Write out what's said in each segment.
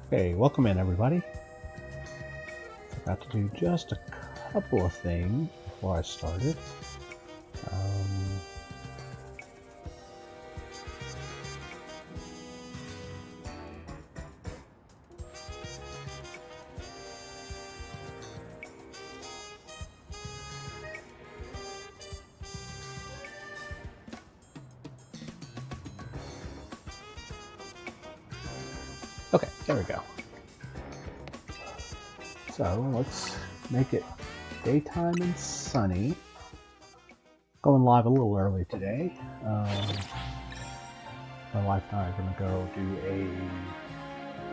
Okay, welcome in everybody. Forgot to do just a couple of things before I started. Okay, there we go. So let's make it daytime and sunny. Going live a little early today. My wife and I are going to go do a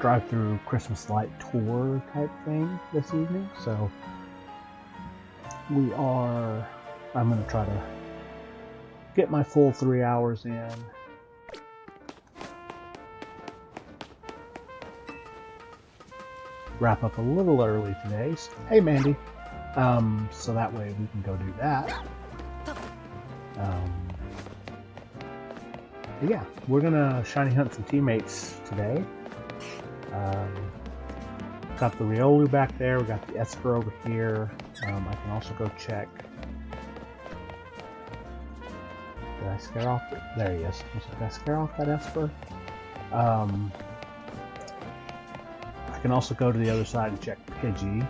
drive-through Christmas light tour type thing this evening. So I'm going to try to get my full 3 hours in. Wrap up a little early today. So, hey Mandy. So that way we can go do that. Yeah, we're gonna shiny hunt some teammates today. Got the Riolu back there. We got the Esper over here. I can also go check. Did I scare off? There he is. Did I scare off that Esper? I can also go to the other side and check Pidgey.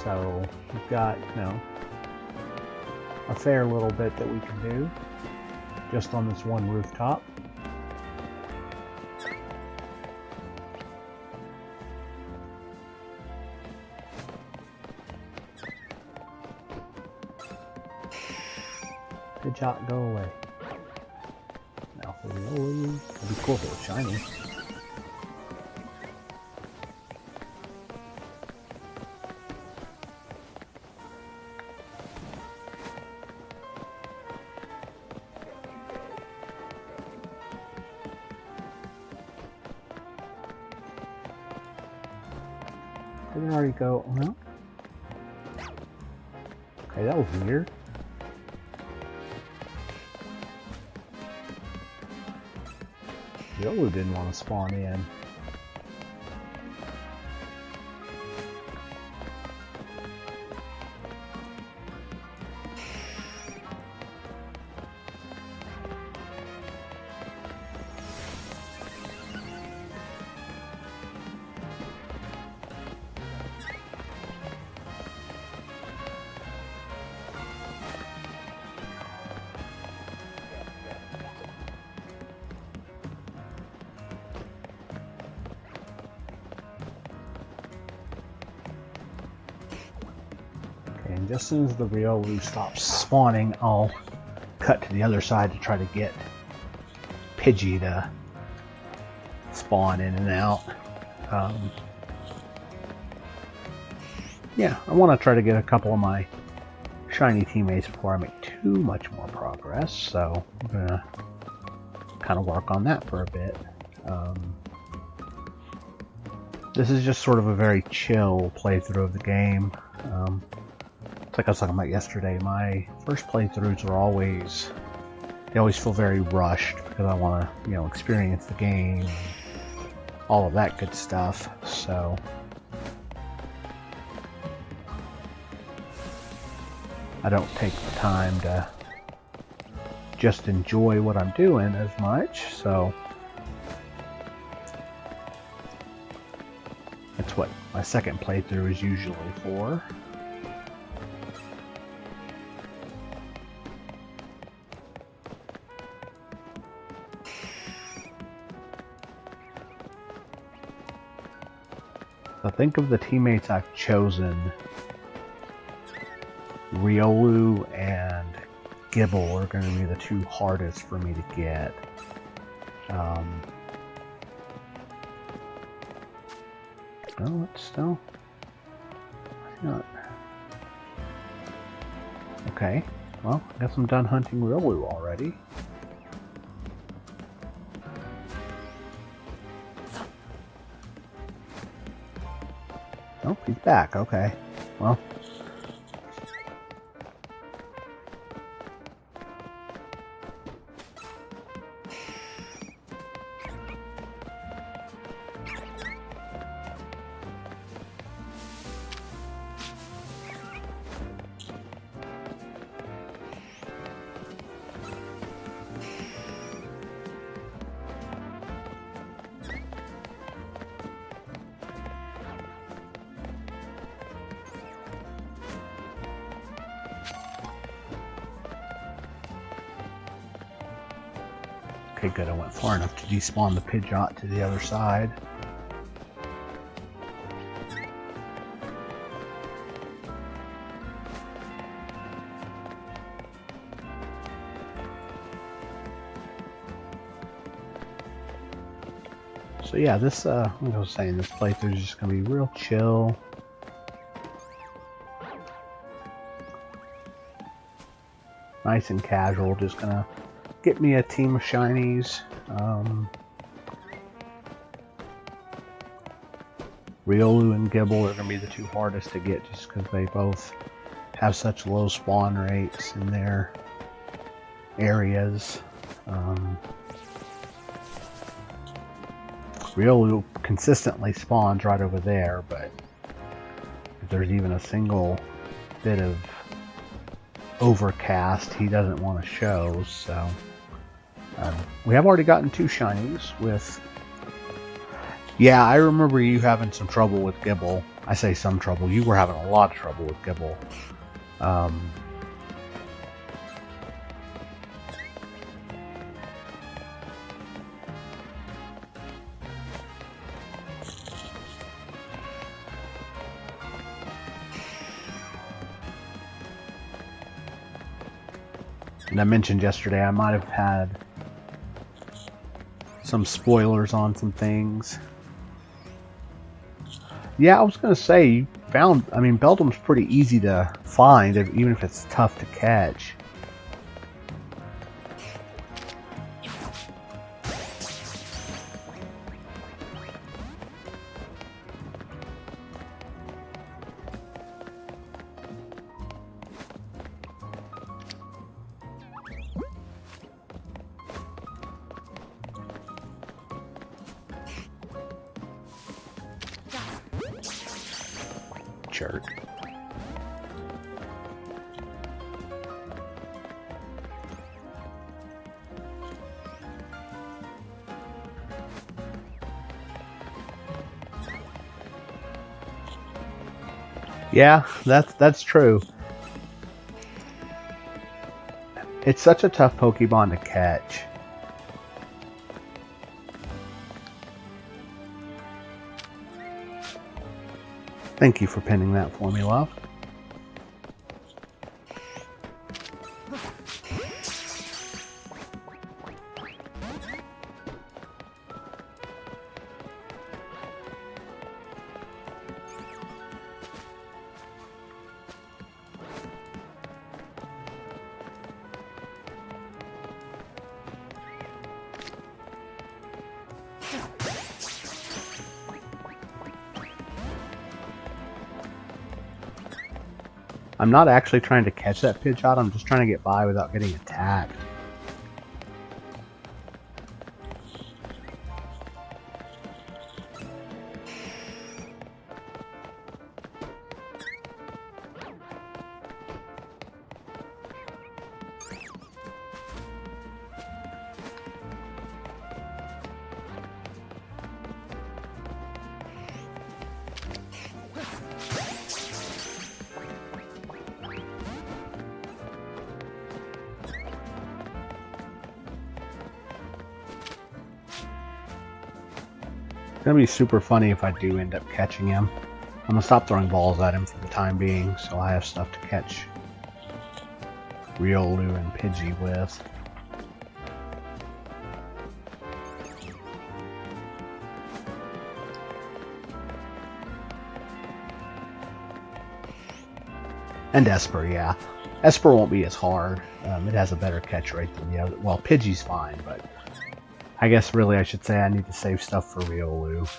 So we've got, a fair little bit that we can do just on this one rooftop. Pidgeot, go away. Now for the Riolu. It'd be cool if it was shiny. Did it already go? No? Okay, that was weird. Riolu didn't want to spawn in. And just as soon as the Riolu stops spawning, I'll cut to the other side to try to get Pidgey to spawn in and out. Yeah, I want to try to get a couple of my shiny teammates before I make too much more progress, so I'm going to kind of work on that for a bit. This is just sort of a very chill playthrough of the game. Like I was talking about yesterday, my first playthroughs are they always feel very rushed because I want to, experience the game and all of that good stuff. So I don't take the time to just enjoy what I'm doing as much. So that's what my second playthrough is usually for. So think of the teammates I've chosen. Riolu and Gibble are going to be the two hardest for me to get. No, it's still not. Okay, well, I guess I'm done hunting Riolu already. Oh, he's back. Okay. Well. Okay, good. I went far enough to despawn the Pidgeot to the other side. So yeah, this, like I was saying, this playthrough is just going to be real chill. Nice and casual, just going to get me a team of shinies. Riolu and Gibble are going to be the two hardest to get just because they both have such low spawn rates in their areas. Riolu consistently spawns right over there, but if there's even a single bit of overcast, he doesn't want to show. So we have already gotten 2 shinies with... Yeah, I remember you having some trouble with Gibble. I say some trouble. You were having a lot of trouble with Gibble. And I mentioned yesterday I might have had some spoilers on some things. Yeah, I was going to say, you found, I mean, Beldum's pretty easy to find, even if it's tough to catch. Jerk. Yeah, that's true. It's such a tough Pokemon to catch. Thank you for pinning that for me, love. I'm not actually trying to catch that Pidgeot, I'm just trying to get by without getting attacked. It's gonna be super funny if I do end up catching him. I'm gonna stop throwing balls at him for the time being, so I have stuff to catch Riolu and Pidgey with. And Esper, yeah. Esper won't be as hard. It has a better catch rate than the other. Well, Pidgey's fine, but I guess really I should say I need to save stuff for Riolu.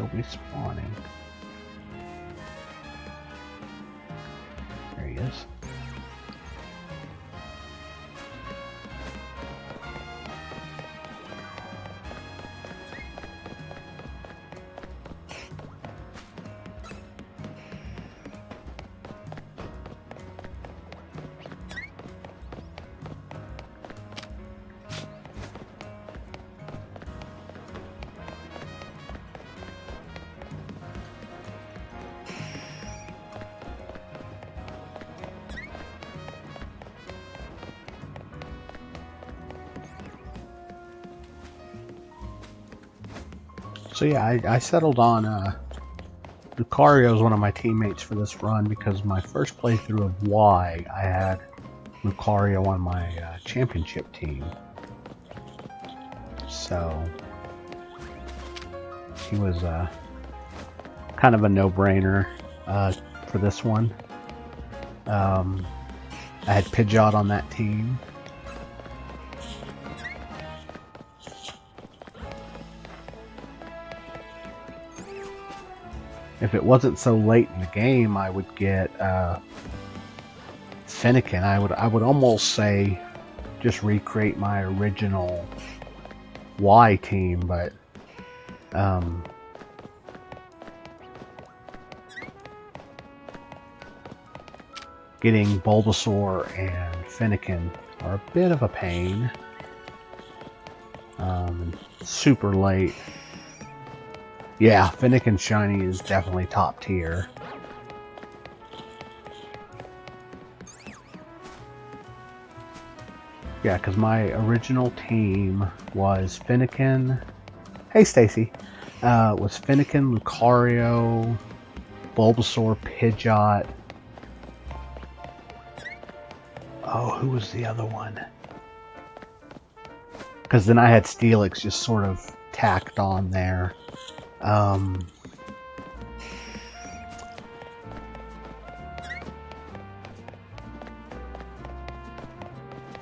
still be spawning. There he is. So yeah, I settled on Lucario is one of my teammates for this run because my first playthrough of Y, I had Lucario on my championship team. So he was kind of a no-brainer for this one. I had Pidgeot on that team. If it wasn't so late in the game, I would get Finnegan. I would almost say just recreate my original Y team, but getting Bulbasaur and Finnegan are a bit of a pain. Super late. Yeah, Finnegan Shiny is definitely top tier. Yeah, because my original team was Finnegan. Hey, Stacy. Was Finnegan, Lucario, Bulbasaur, Pidgeot. Oh, who was the other one? Because then I had Steelix just sort of tacked on there.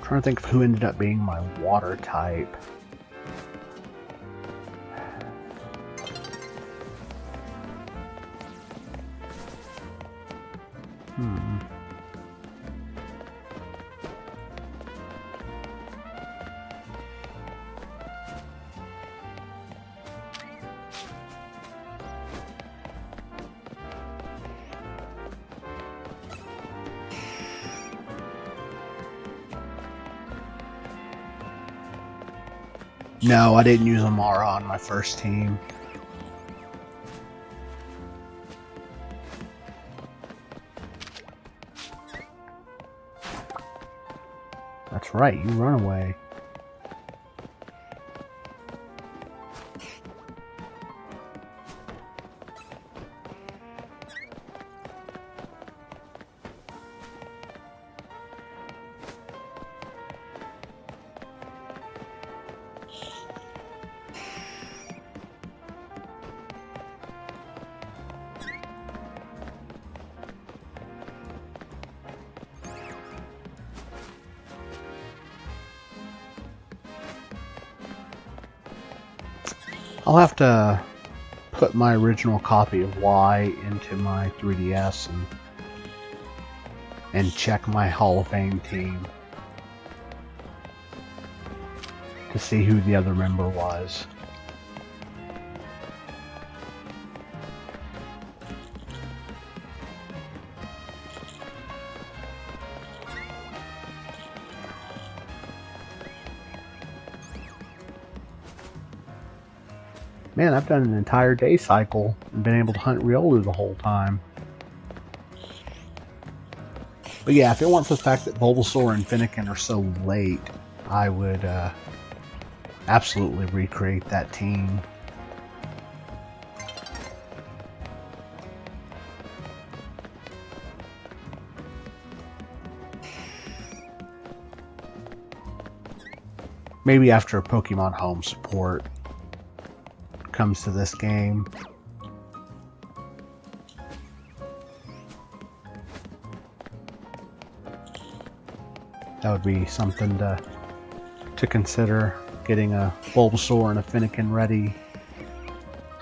Trying to think of who ended up being my water type. No, I didn't use Amara on my first team. That's right, you run away. I'll have to put my original copy of Y into my 3DS and check my Hall of Fame team to see who the other member was. Man, I've done an entire day cycle and been able to hunt Riolu the whole time. But yeah, if it weren't for the fact that Bulbasaur and Finnegan are so late, I would absolutely recreate that team. Maybe after Pokemon Home support comes to this game. That would be something to consider, getting a Bulbasaur and a Finnegan ready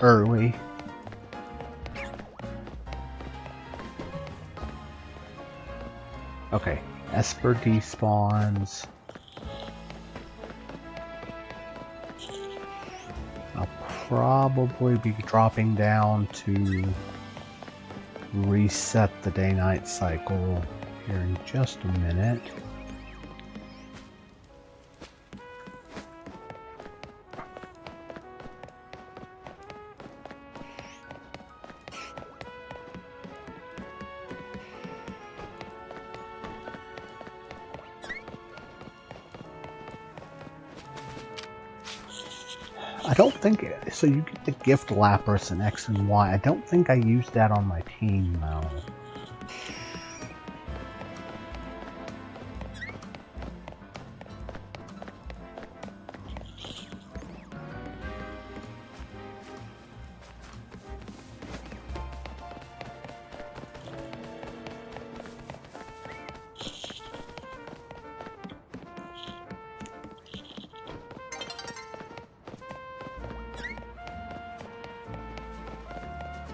early. Okay, Esper despawns. I'll probably be dropping down to reset the day-night cycle here in just a minute. I don't think, so you get the gift Lapras and X and Y. I don't think I used that on my team though.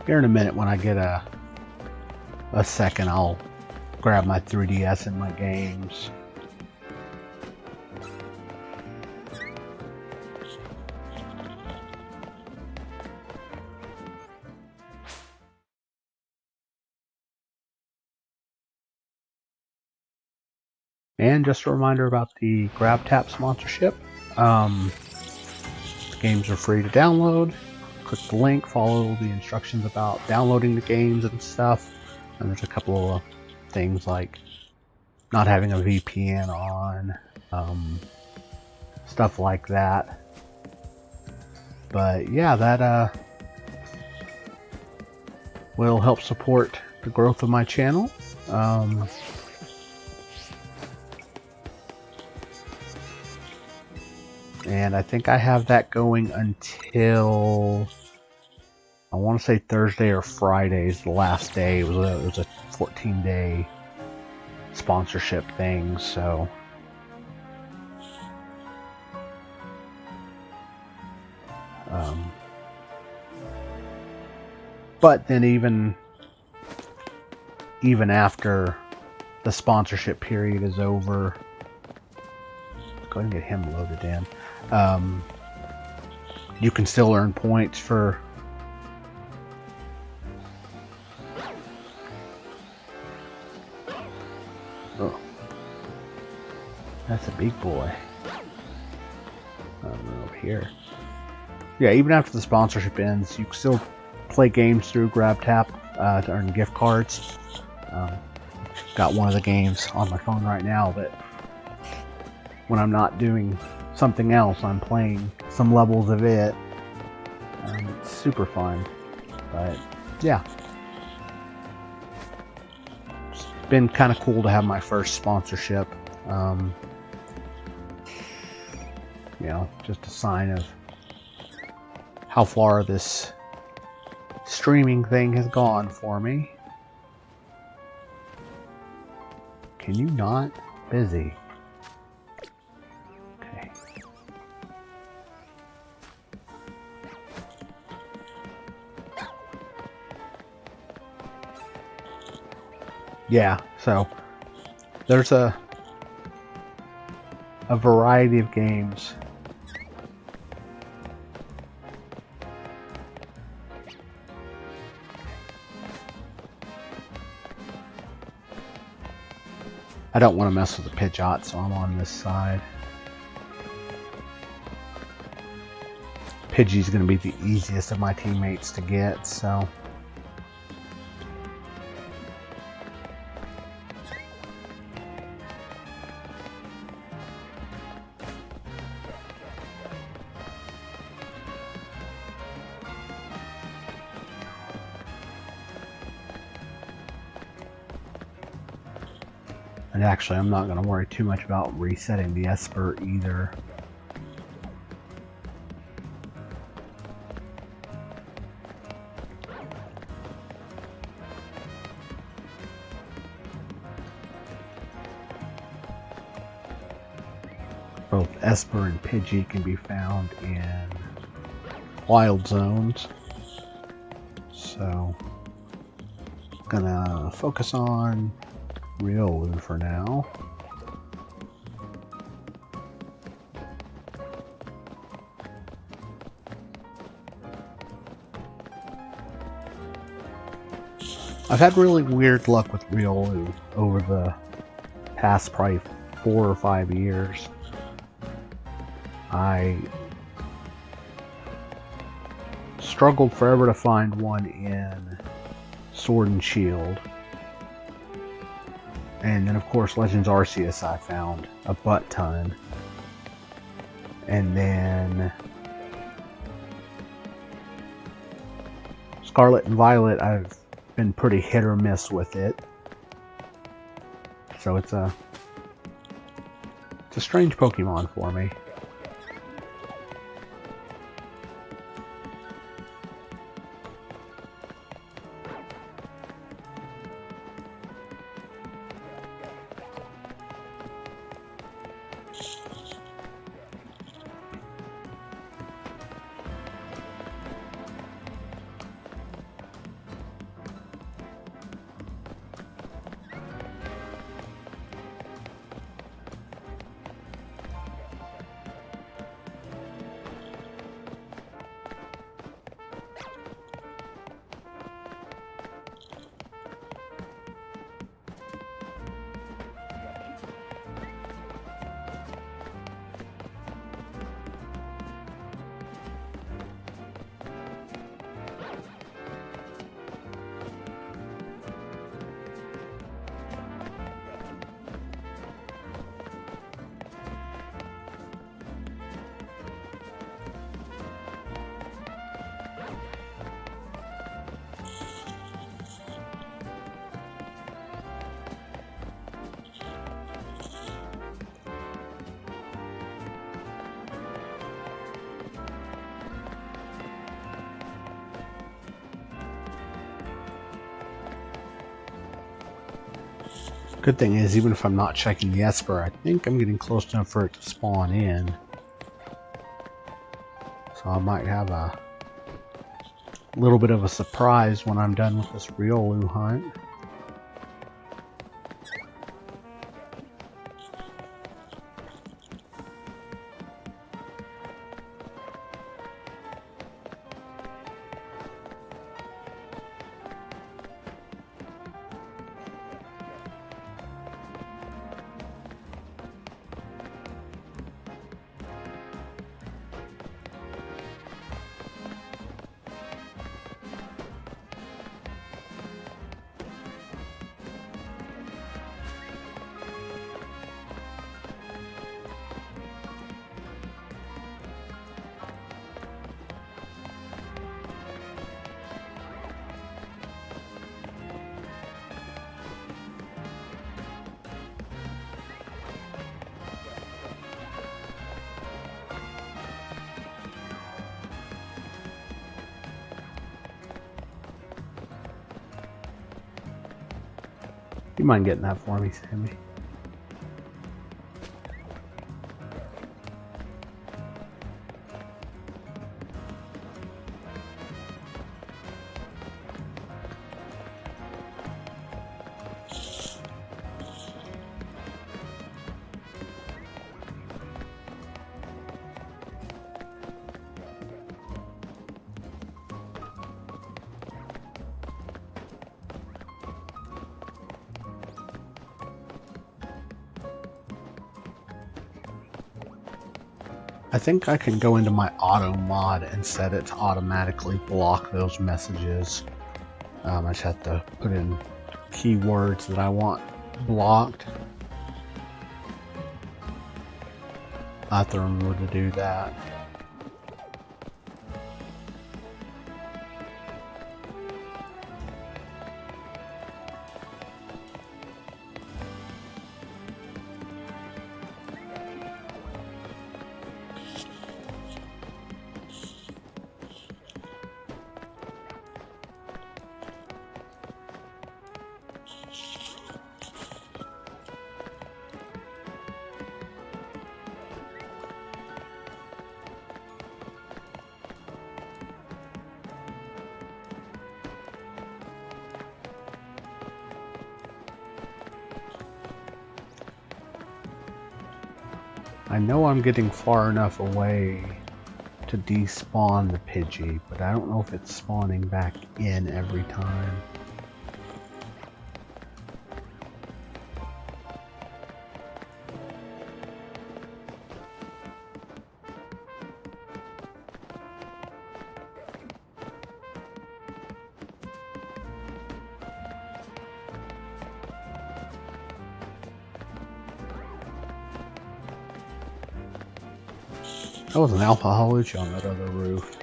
Here in a minute, when I get a second, I'll grab my 3DS and my games. And just a reminder about the GrabTap sponsorship. Games are free to download. Click the link, follow the instructions about downloading the games and stuff. And there's a couple of things like not having a VPN on, stuff like that. But yeah, that will help support the growth of my channel. And I think I have that going until, I want to say Thursday or Friday is the last day. It was a 14-day sponsorship thing, so but then even after the sponsorship period is over, go ahead and get him loaded in. You can still earn points for that's a big boy. Over here. Yeah, even after the sponsorship ends, you can still play games through GrabTap to earn gift cards. Got one of the games on my phone right now that when I'm not doing something else, I'm playing some levels of it. It's super fun. But yeah, it's been kind of cool to have my first sponsorship. You know, just a sign of how far this streaming thing has gone for me. Can you not? Busy. Okay. Yeah, so there's a variety of games. I don't want to mess with the Pidgeot, so I'm on this side. Pidgey's going to be the easiest of my teammates to get, so. And actually, I'm not going to worry too much about resetting the Esper either. Both Esper and Pidgey can be found in wild zones. So, I'm gonna focus on Riolu for now. I've had really weird luck with Riolu over the past probably 4 or 5 years. I struggled forever to find one in Sword and Shield. And then of course Legends Arceus I found a butt ton. And then Scarlet and Violet I've been pretty hit or miss with it. So it's a strange Pokemon for me. Good thing is, even if I'm not checking the Esper, I think I'm getting close enough for it to spawn in. So I might have a little bit of a surprise when I'm done with this Riolu hunt. You mind getting that for me, Sammy? I think I can go into my auto mod and set it to automatically block those messages. I just have to put in keywords that I want blocked. I have to remember to do that. I know I'm getting far enough away to despawn the Pidgey, but I don't know if it's spawning back in every time. That was an Alpha Holuchi on that other roof.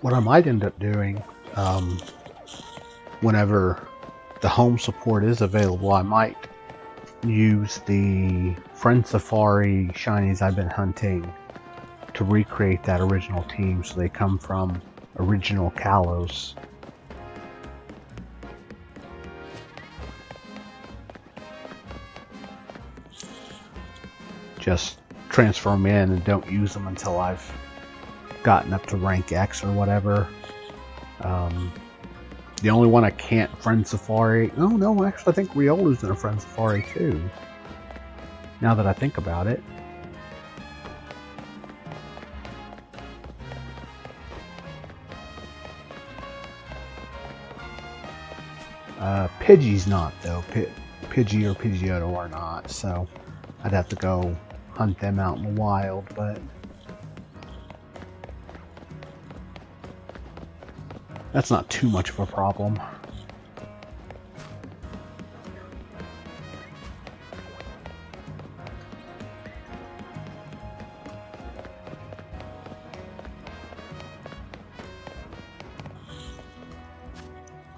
What I might end up doing, whenever the home support is available, I might use the Friend Safari shinies I've been hunting to recreate that original team, so they come from original Kalos. Just transfer them in and don't use them until I've gotten up to rank X or whatever. The only one I can't Friend Safari... Oh no, actually I think Riolu's in a Friend Safari too. Now that I think about it. Pidgey's not though. Pidgey or Pidgeotto are not, so I'd have to go hunt them out in the wild, but that's not too much of a problem.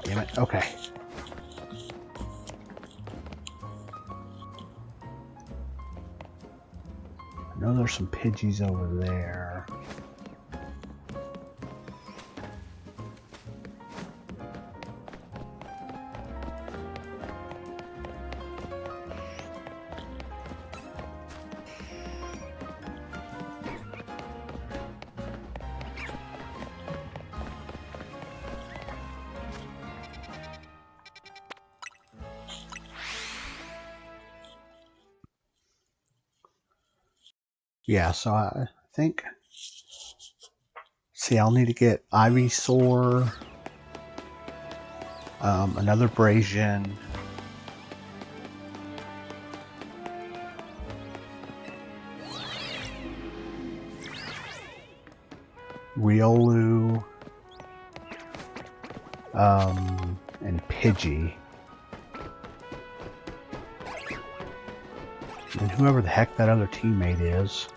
Damn it, okay. I know there's some Pidgeys over there. Yeah, so I think... See, I'll need to get Ivysaur, another Brazian, Riolu, and Pidgey. And whoever the heck that other teammate is.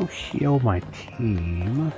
I'll heal my team.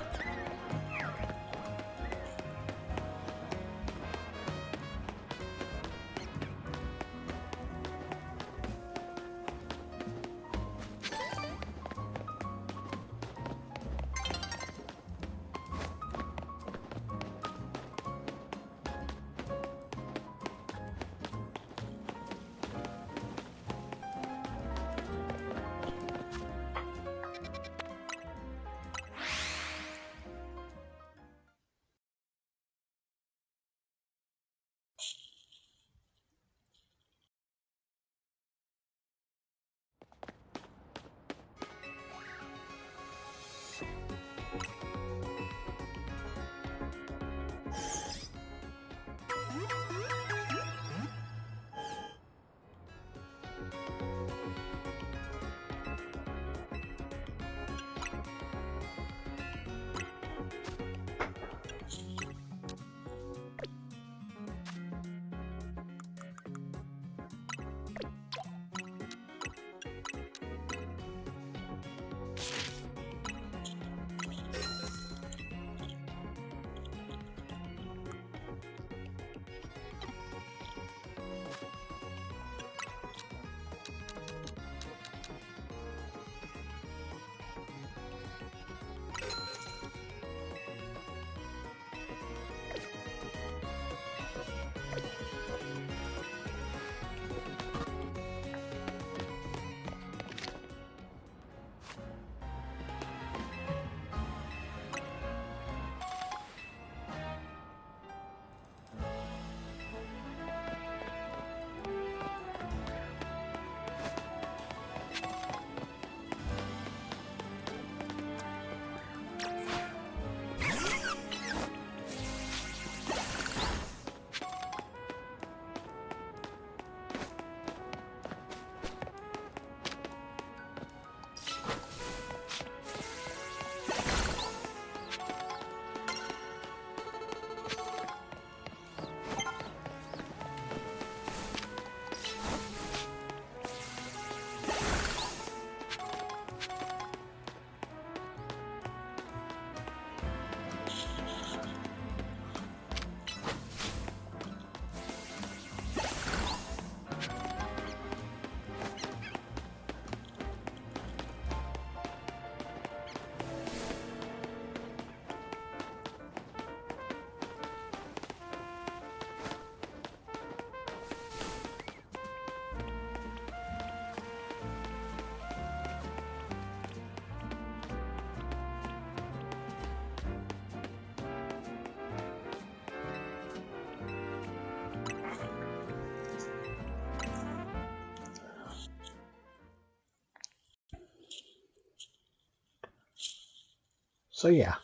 So yeah,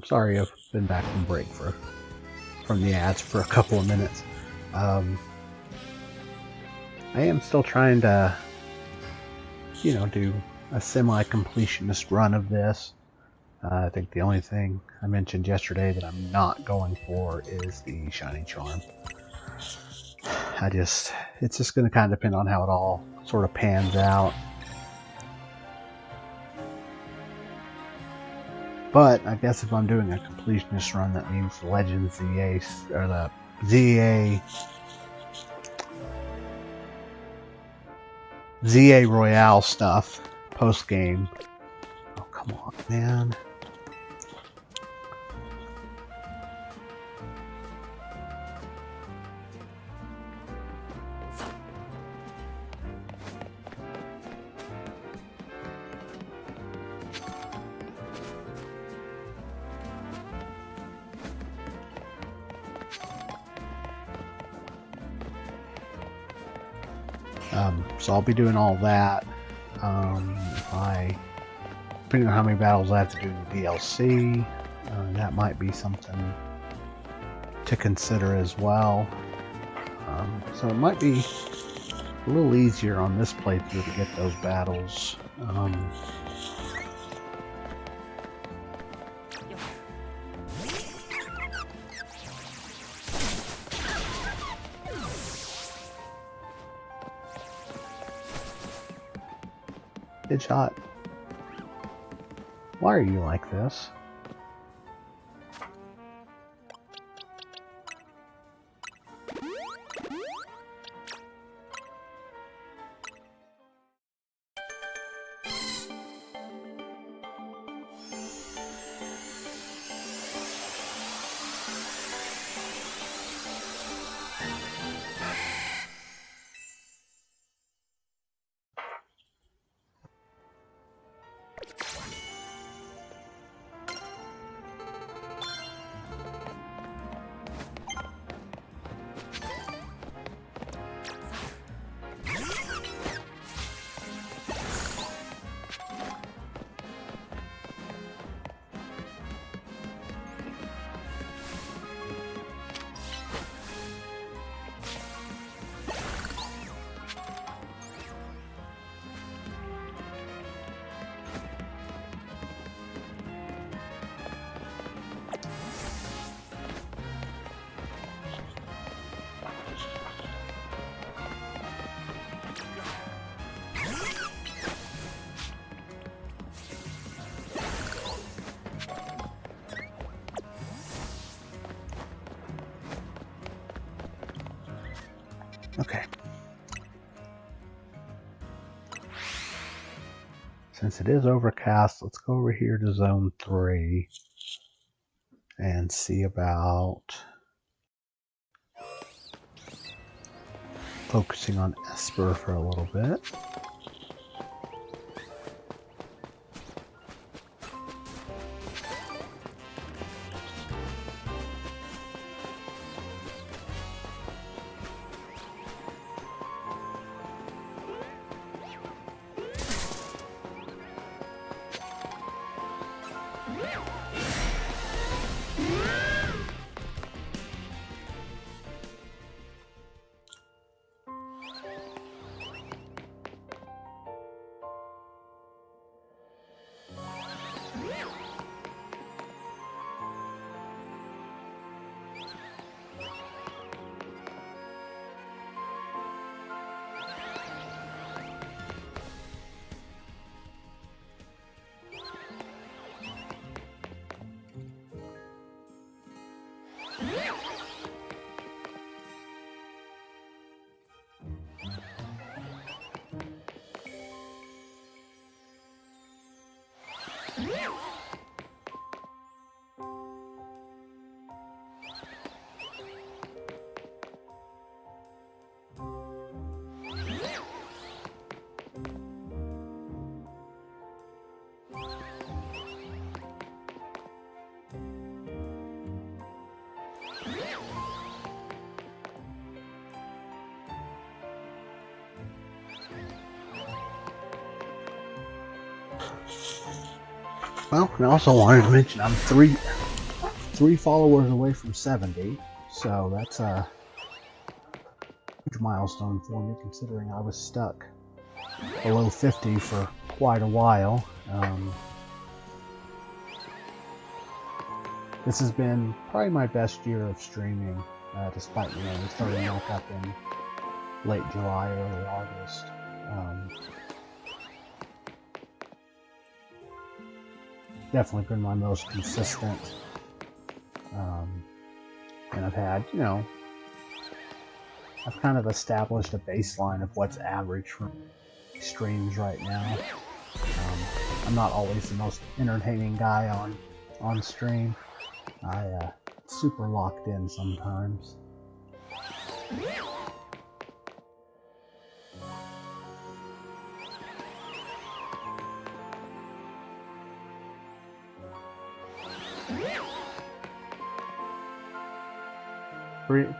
sorry I've been back from break from the ads for a couple of minutes. I am still trying to, do a semi-completionist run of this. I think the only thing I mentioned yesterday that I'm not going for is the Shining Charm. It's just going to kind of depend on how it all sort of pans out. But I guess if I'm doing a completionist run, that means the Legends ZA, or the ZA Royale stuff post game. Oh, come on, man. So I'll be doing all that. Depending on how many battles I have to do in the DLC, that might be something to consider as well. So it might be a little easier on this playthrough to get those battles. Good shot. Why are you like this? Okay. Since it is overcast, let's go over here to Zone 3 and see about focusing on Esper for a little bit. Well, I also wanted to mention I'm three followers away from 70, so that's a huge milestone for me, considering I was stuck below 50 for quite a while. This has been probably my best year of streaming, despite starting back up in late July, early August. Definitely been my most consistent, and I've had, I've kind of established a baseline of what's average for streams right now. I'm not always the most entertaining guy on stream. I super locked in sometimes.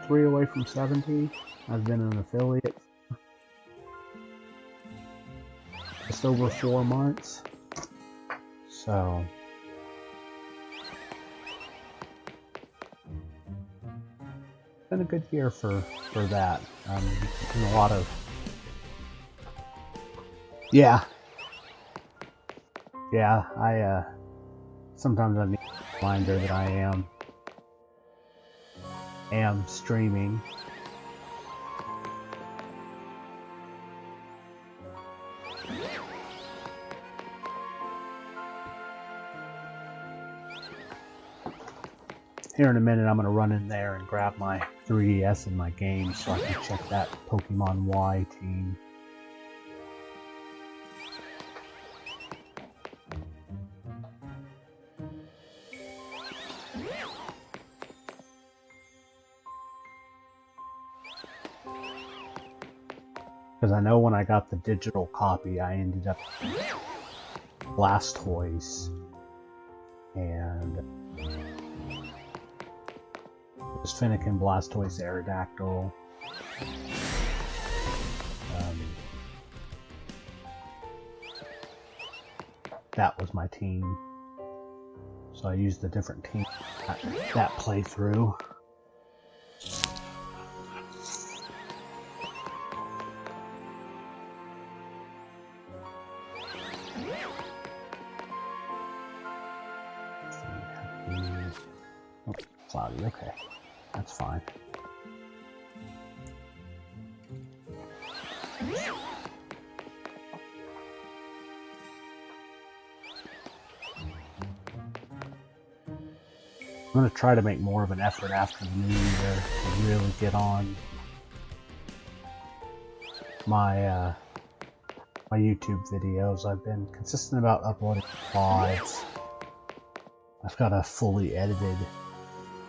Three away from 70. I've been an affiliate just over 4 months. So been a good year for that. Been a lot of yeah. I sometimes I need a reminder that I am streaming. Here in a minute, I'm going to run in there and grab my 3DS and my game so I can check that Pokemon Y team. Because I know when I got the digital copy, I ended up Blastoise and there's Finnegan, Blastoise, Aerodactyl. That was my team. So I used a different team that playthrough. Oh, cloudy, okay. That's fine. I'm going to try to make more of an effort after the new year to really get on my my YouTube videos. I've been consistent about uploading VODs. I've got a fully edited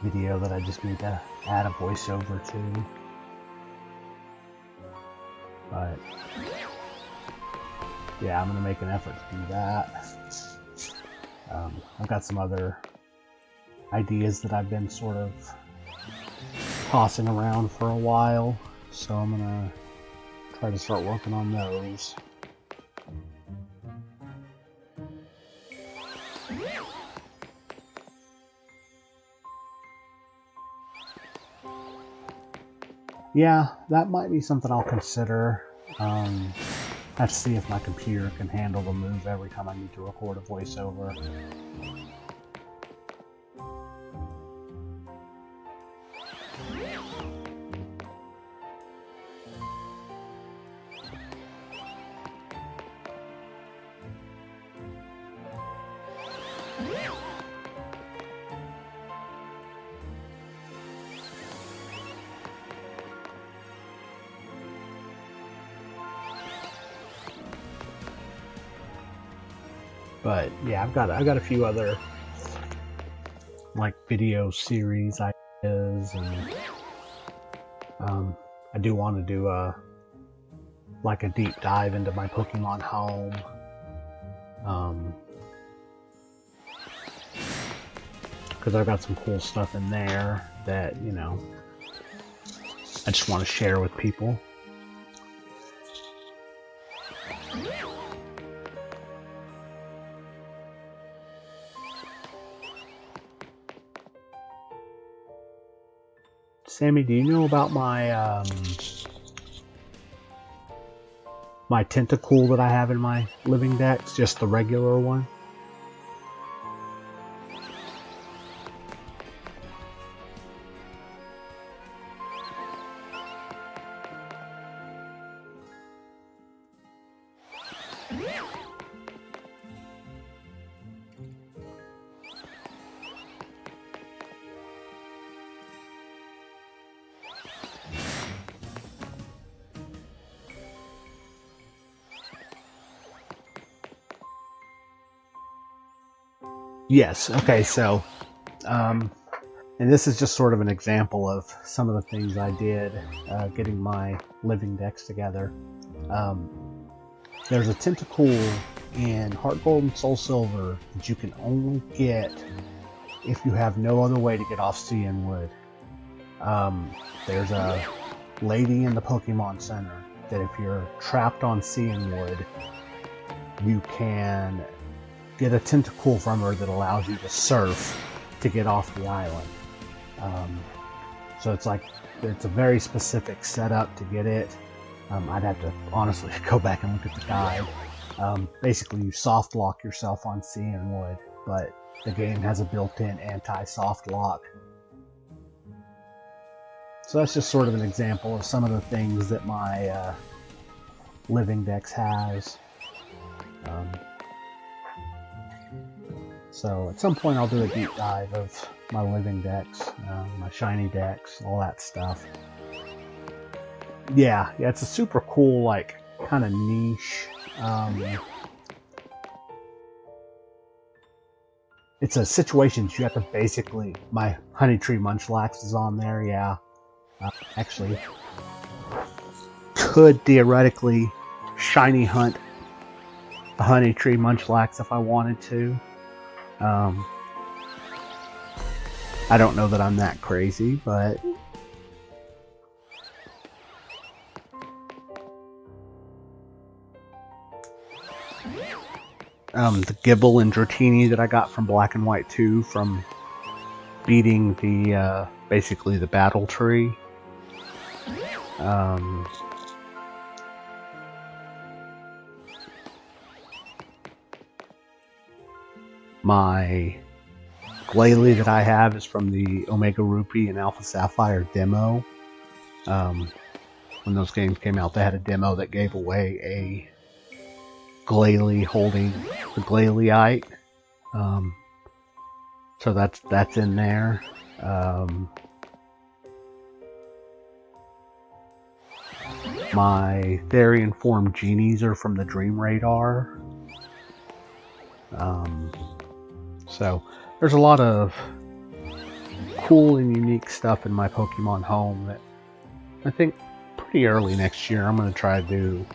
video that I just need to add a voiceover to. But yeah, I'm going to make an effort to do that. I've got some other ideas that I've been sort of tossing around for a while, so I'm going to try to start working on those. Yeah, that might be something I'll consider. I have to see if my computer can handle the move every time I need to record a voiceover. But yeah, I've got a few other like video series ideas, and I do want to do a deep dive into my Pokemon home. Because I've got some cool stuff in there that, you know, I just want to share with people. Sammy, do you know about my my Tentacool that I have in my living dex? Just the regular one? Yes, okay, so, and this is just sort of an example of some of the things I did getting my living dex together. There's a Tentacool in Heart Gold and Soul Silver that you can only get if you have no other way to get off Cianwood. There's a lady in the Pokemon Center that if you're trapped on Cianwood, you can get a tentacle from her that allows you to surf to get off the island. So it's a very specific setup to get it. I'd have to honestly go back and look at the guide. Basically, you soft lock yourself on sea and wood, but the game has a built-in anti-soft lock. So that's just sort of an example of some of the things that my Living Dex has. So at some point I'll do a deep dive of my Living Dex, my shiny Dex, all that stuff. Yeah, it's a super cool, like, kind of niche. It's a situation you have to basically... My Honey Tree Munchlax is on there, yeah. Actually, could theoretically shiny hunt a Honey Tree Munchlax if I wanted to. I don't know that I'm that crazy, but... the Gibble and Dratini that I got from Black and White 2 from beating the, basically the battle tree. My Glalie that I have is from the Omega Rupee and Alpha Sapphire demo. When those games came out, they had a demo that gave away a Glalie holding the Glaleite. So that's in there. My Therian Form Genies are from the Dream Radar. So there's a lot of cool and unique stuff in my Pokemon home that I think pretty early next year I'm going to try to do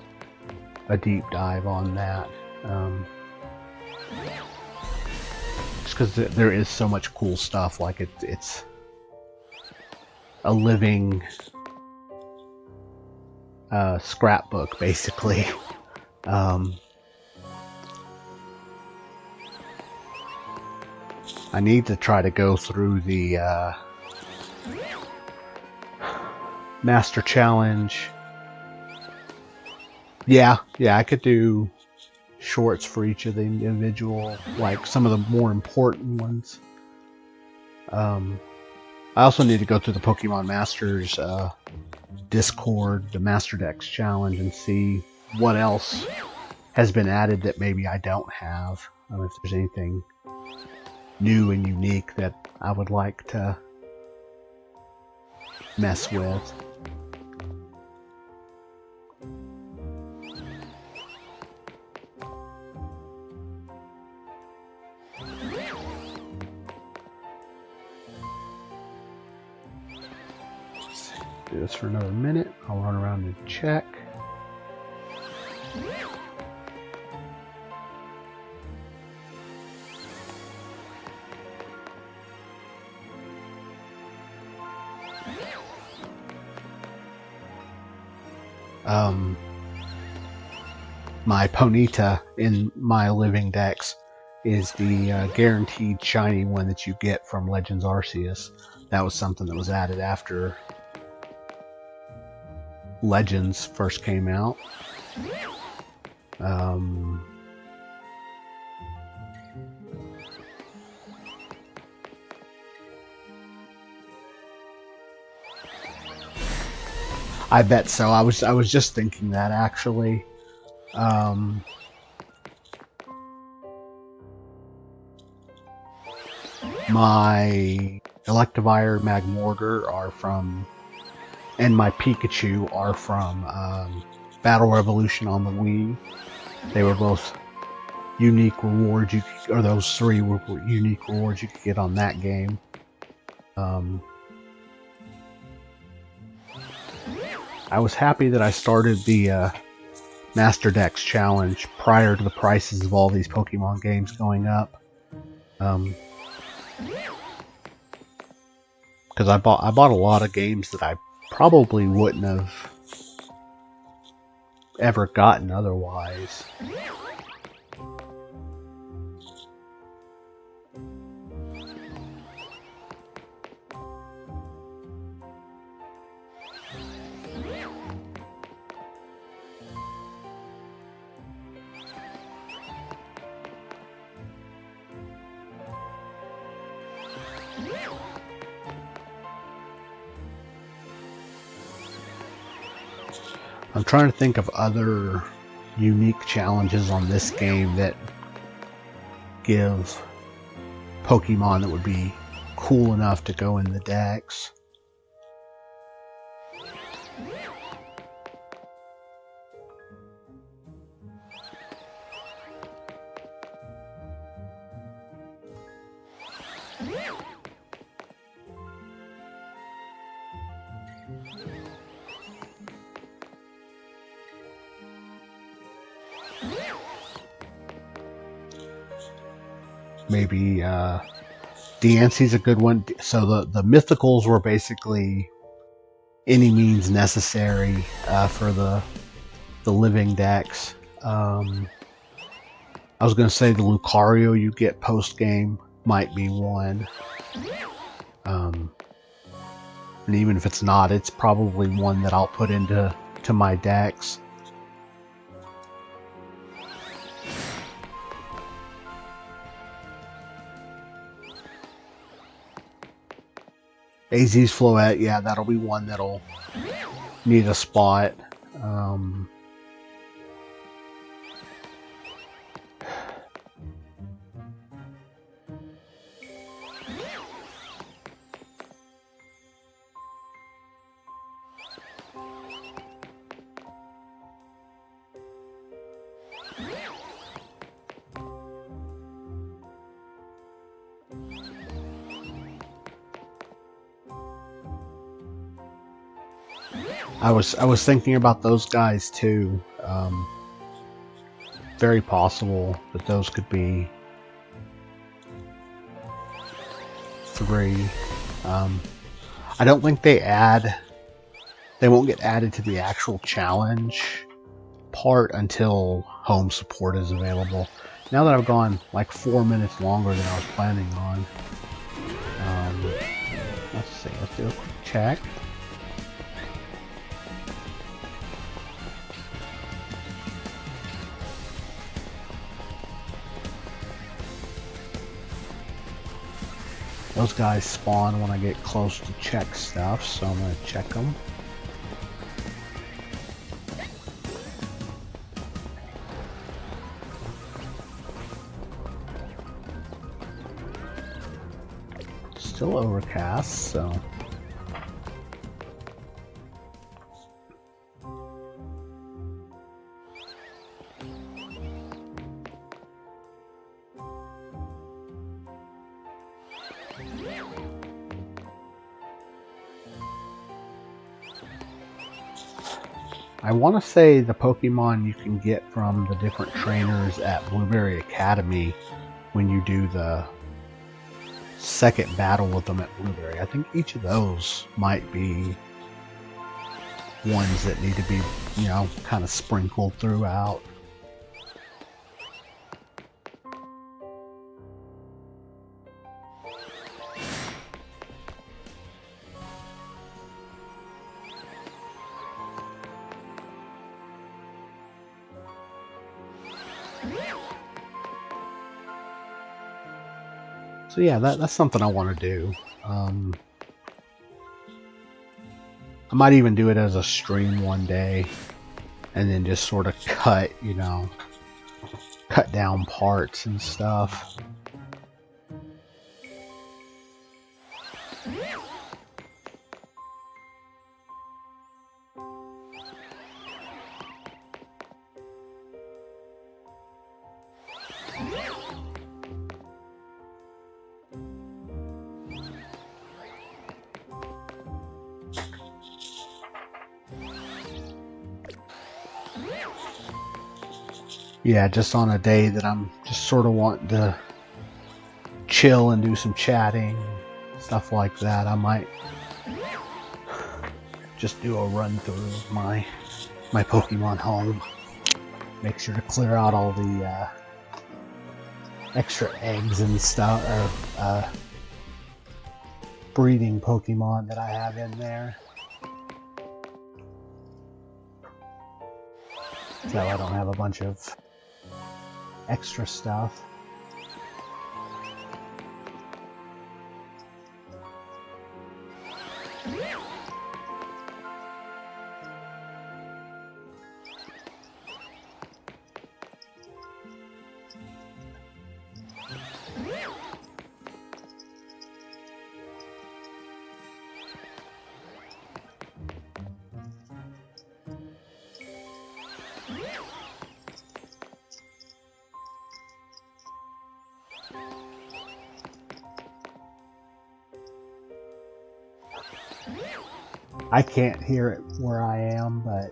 a deep dive on that. Just because there is so much cool stuff, like it's a living scrapbook, basically. I need to try to go through the Master Challenge. Yeah, I could do shorts for each of the individual, like some of the more important ones. I also need to go through the Pokemon Masters Discord, the Master Dex Challenge, and see what else has been added that maybe I don't have. If there's anything new and unique that I would like to mess with. Do this for another minute. I'll run around and check. My Ponyta in my Living Dex is the guaranteed shiny one that you get from Legends Arceus. That was something that was added after Legends first came out. I bet so. I was just thinking that, actually. My Electivire, Magmortar are from, and my Pikachu are from Battle Revolution on the Wii. They were both unique rewards or those three were unique rewards you could get on that game. I was happy that I started the Master Dex Challenge prior to the prices of all these Pokemon games going up. Because I bought a lot of games that I probably wouldn't have ever gotten otherwise. I'm trying to think of other unique challenges on this game that give Pokemon that would be cool enough to go in the decks. Maybe Diancie's a good one. So the mythicals were basically any means necessary for the living decks. I was going to say the Lucario you get post game might be one. And even if it's not, it's probably one that I'll put into my decks. AZ's Floette, yeah, that'll be one that'll need a spot. I was thinking about those guys too. Very possible that those could be 3. I don't think they won't get added to the actual challenge part until home support is available. Now that I've gone like 4 minutes longer than I was planning on, let's see, let's do a quick check. Those guys spawn when I get close to check stuff, so I'm going to check them. Still overcast, so... I want to say the Pokemon you can get from the different trainers at Blueberry Academy when you do the second battle with them at Blueberry. I think each of those might be ones that need to be, you know, kind of sprinkled throughout. So yeah, that's something I want to do. I might even do it as a stream one day, and then just sort of cut down parts and stuff. Yeah, just on a day that I'm just sort of wanting to chill and do some chatting, stuff like that, I might just do a run through of my Pokemon home. Make sure to clear out all the extra eggs and stuff, or breeding Pokemon that I have in there. So I don't have a bunch of extra stuff. I can't hear it where I am, but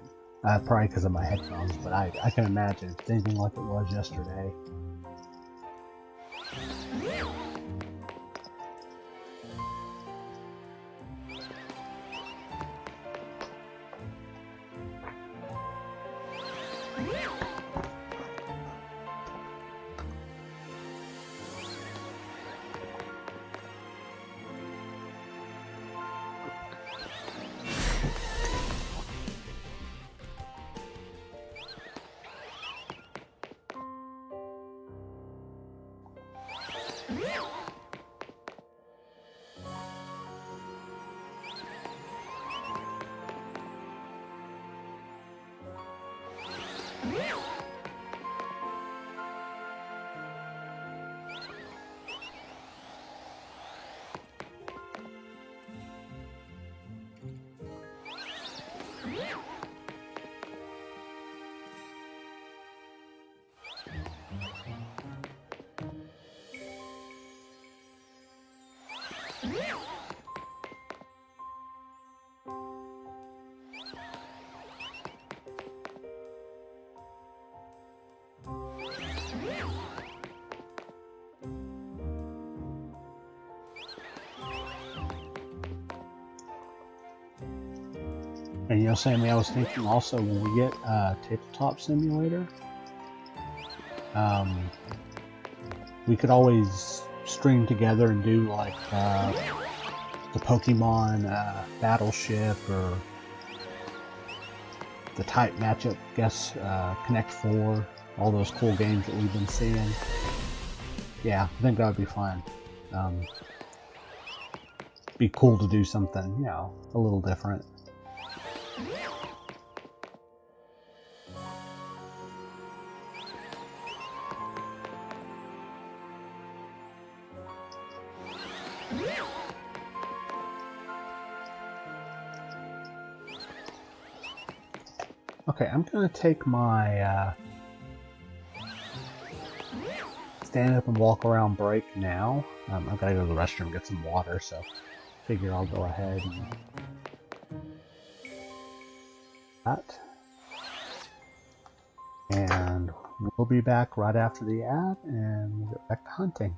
probably because of my headphones. But I can imagine it's anything like it was yesterday. And you know, Sammy, I was thinking also when we get Tabletop Simulator, we could always string together and do like the Pokemon Battleship or the type matchup, guess Connect 4, all those cool games that we've been seeing. Yeah, I think that would be fun. Be cool to do something, you know, a little different. Okay, I'm gonna take my stand up and walk around break now. I've gotta go to the restroom and get some water, so figure I'll go ahead and that. And we'll be back right after the ad, and we'll get back to hunting.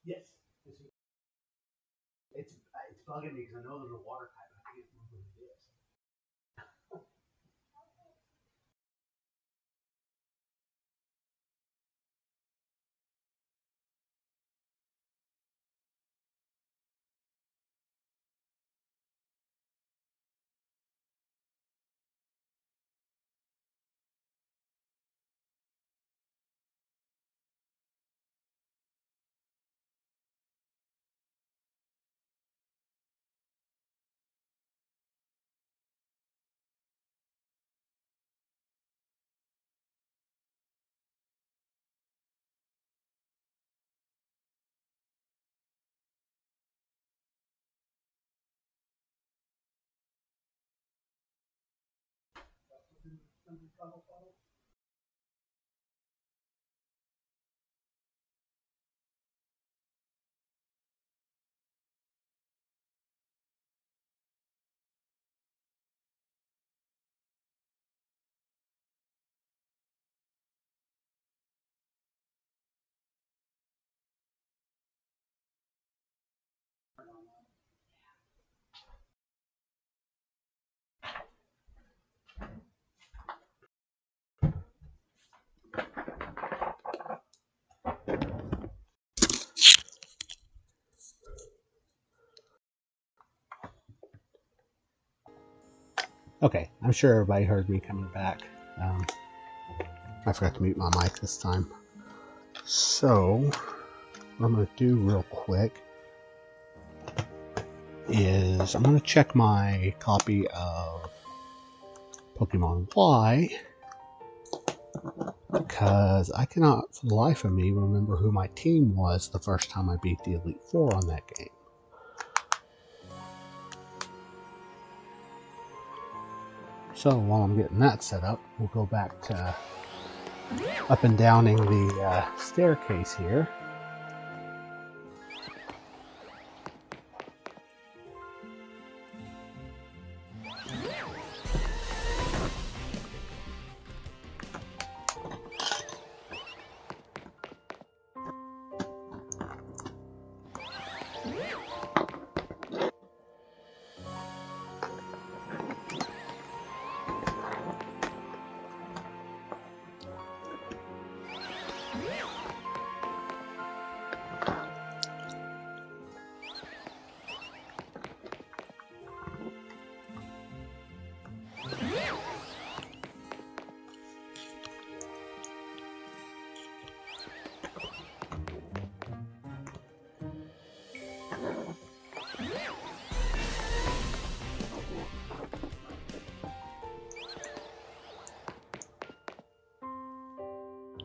Yes, it's bugging me because I know there's a water type. I can't remember what it is. Okay, I'm sure everybody heard me coming back. I forgot to mute my mic this time. So, what I'm going to do real quick is I'm going to check my copy of Pokemon Y, because I cannot for the life of me remember who my team was the first time I beat the Elite Four on that game. So while I'm getting that set up, we'll go back to up and downing the staircase here.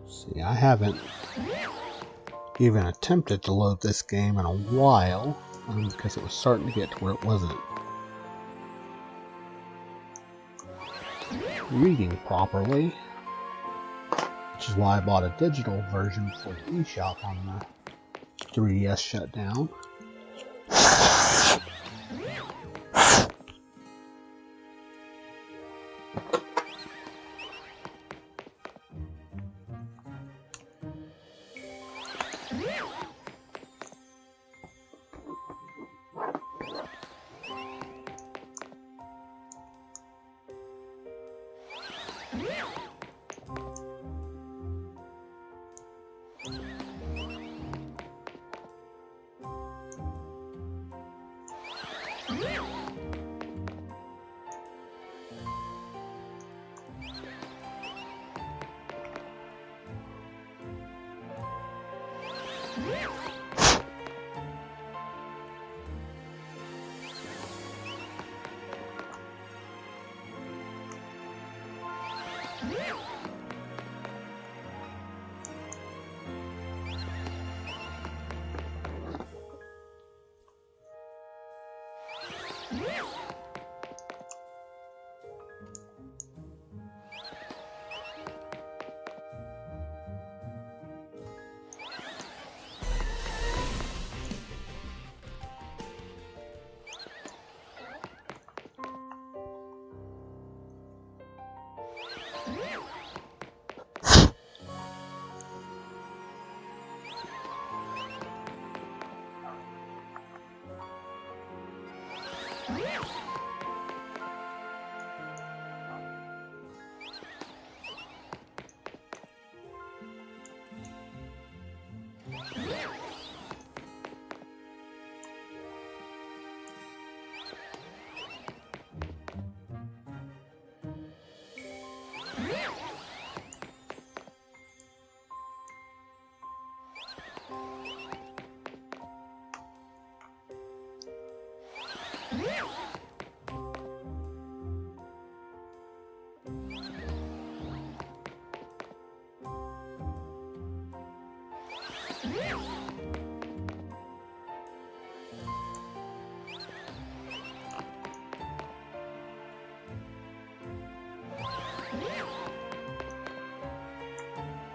See, I haven't even attempted to load this game in a while, because it was starting to get to where it wasn't reading properly, which is why I bought a digital version for the eShop on the 3DS shutdown.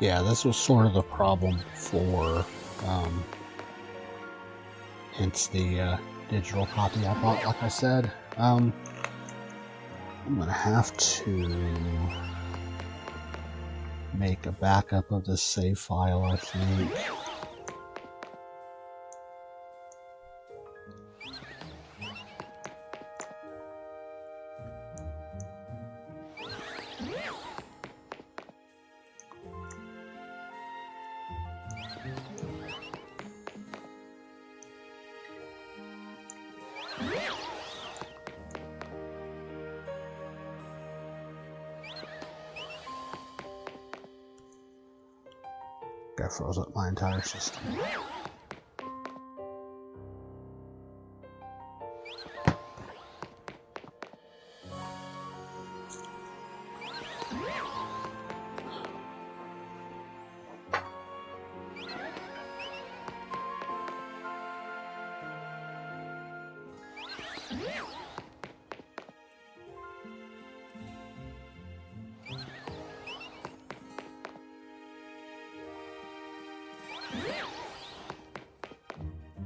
Yeah, this was sort of the problem before, hence the digital copy I bought, like I said. I'm gonna have to make a backup of this save file, I think. I froze up my entire system.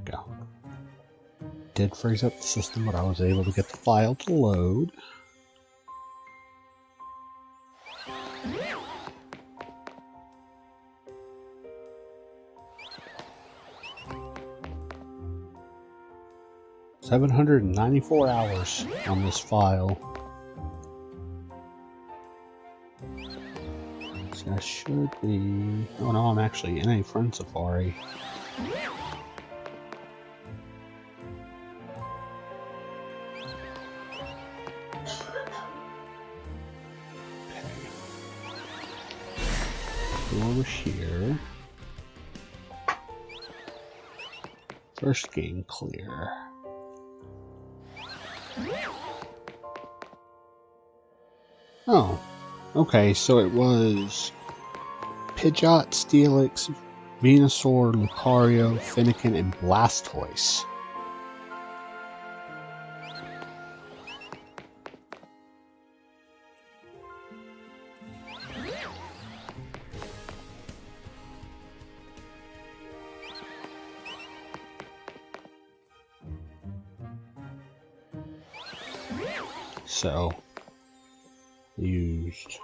Go. Did freeze up the system, but I was able to get the file to load. $794 hours on this file. So I should be... Oh no, I'm actually in a friend Safari. Over here. First game clear. Oh, okay, so it was Pidgeot, Steelix, Venusaur, Lucario, Fennekin, and Blastoise. So, used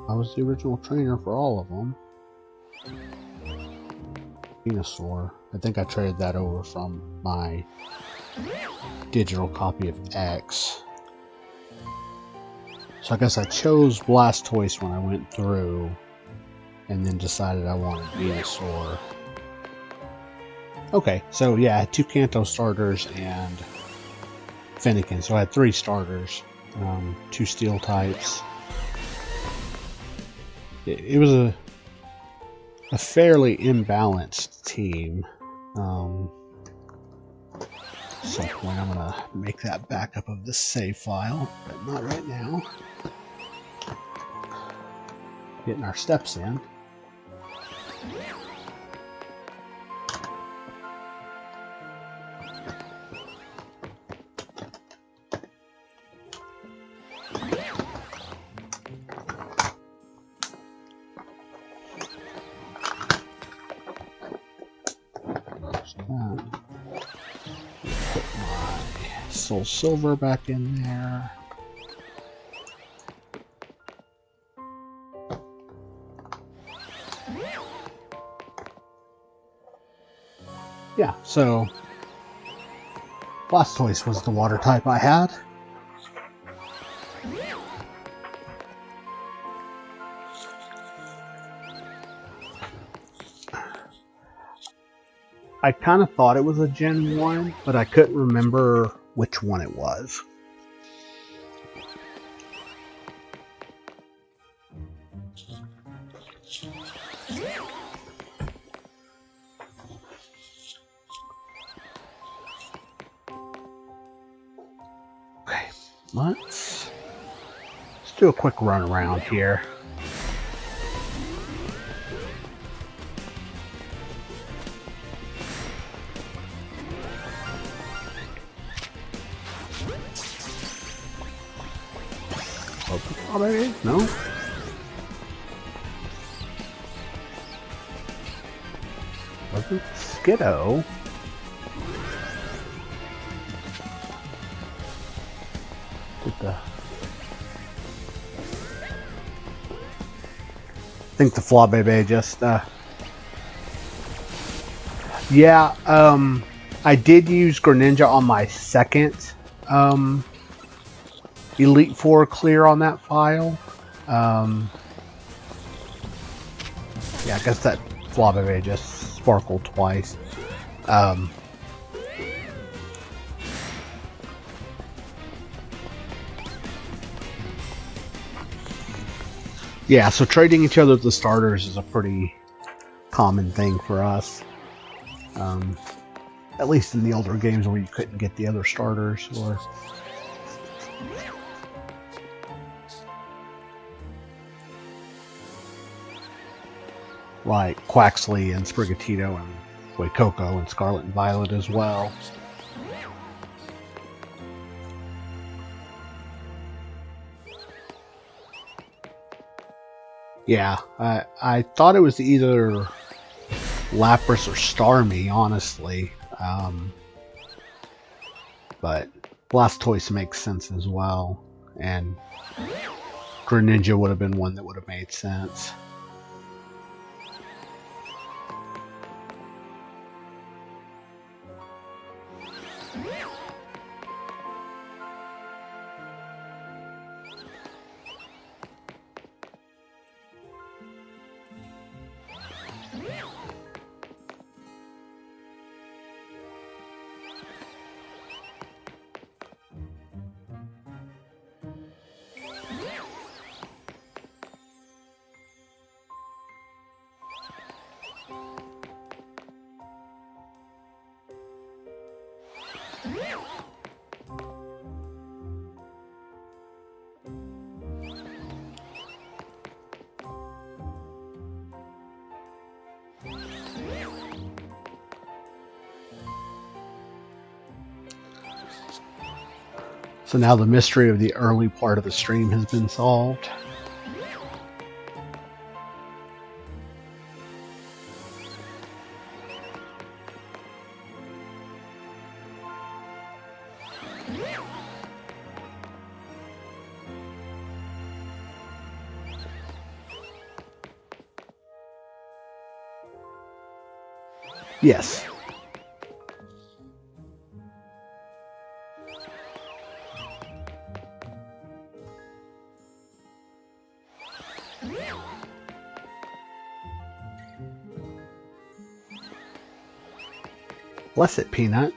I was the original trainer for all of them. Venusaur. I think I traded that over from my digital copy of X. So I guess I chose Blastoise when I went through, and then decided I wanted Venusaur. Okay, so yeah, I had 2 Kanto starters and Fennekin, so I had 3 starters, 2 steel types. It was a fairly imbalanced team. At some point I'm gonna make that backup of this save file, but not right now. Getting our steps in. Put my Soul Silver back in there. Yeah, so Blastoise was the water type I had. I kind of thought it was a Gen 1, but I couldn't remember which one it was. Okay, let's do a quick run around here. Oh, maybe? No? Wasn't Skiddo? I think the Flabébé just, yeah, I did use Greninja on my second, Elite Four clear on that file. Yeah, I guess that Flabébé just sparkled twice. Yeah, so trading each other the starters is a pretty common thing for us. At least in the older games where you couldn't get the other starters, or like Quaxley and Sprigatito and Coco and Scarlet and Violet as well. Yeah, I thought it was either Lapras or Starmie, honestly. But Blastoise makes sense as well, and Greninja would have been one that would have made sense. So now the mystery of the early part of the stream has been solved. Yes. Bless it, Peanut.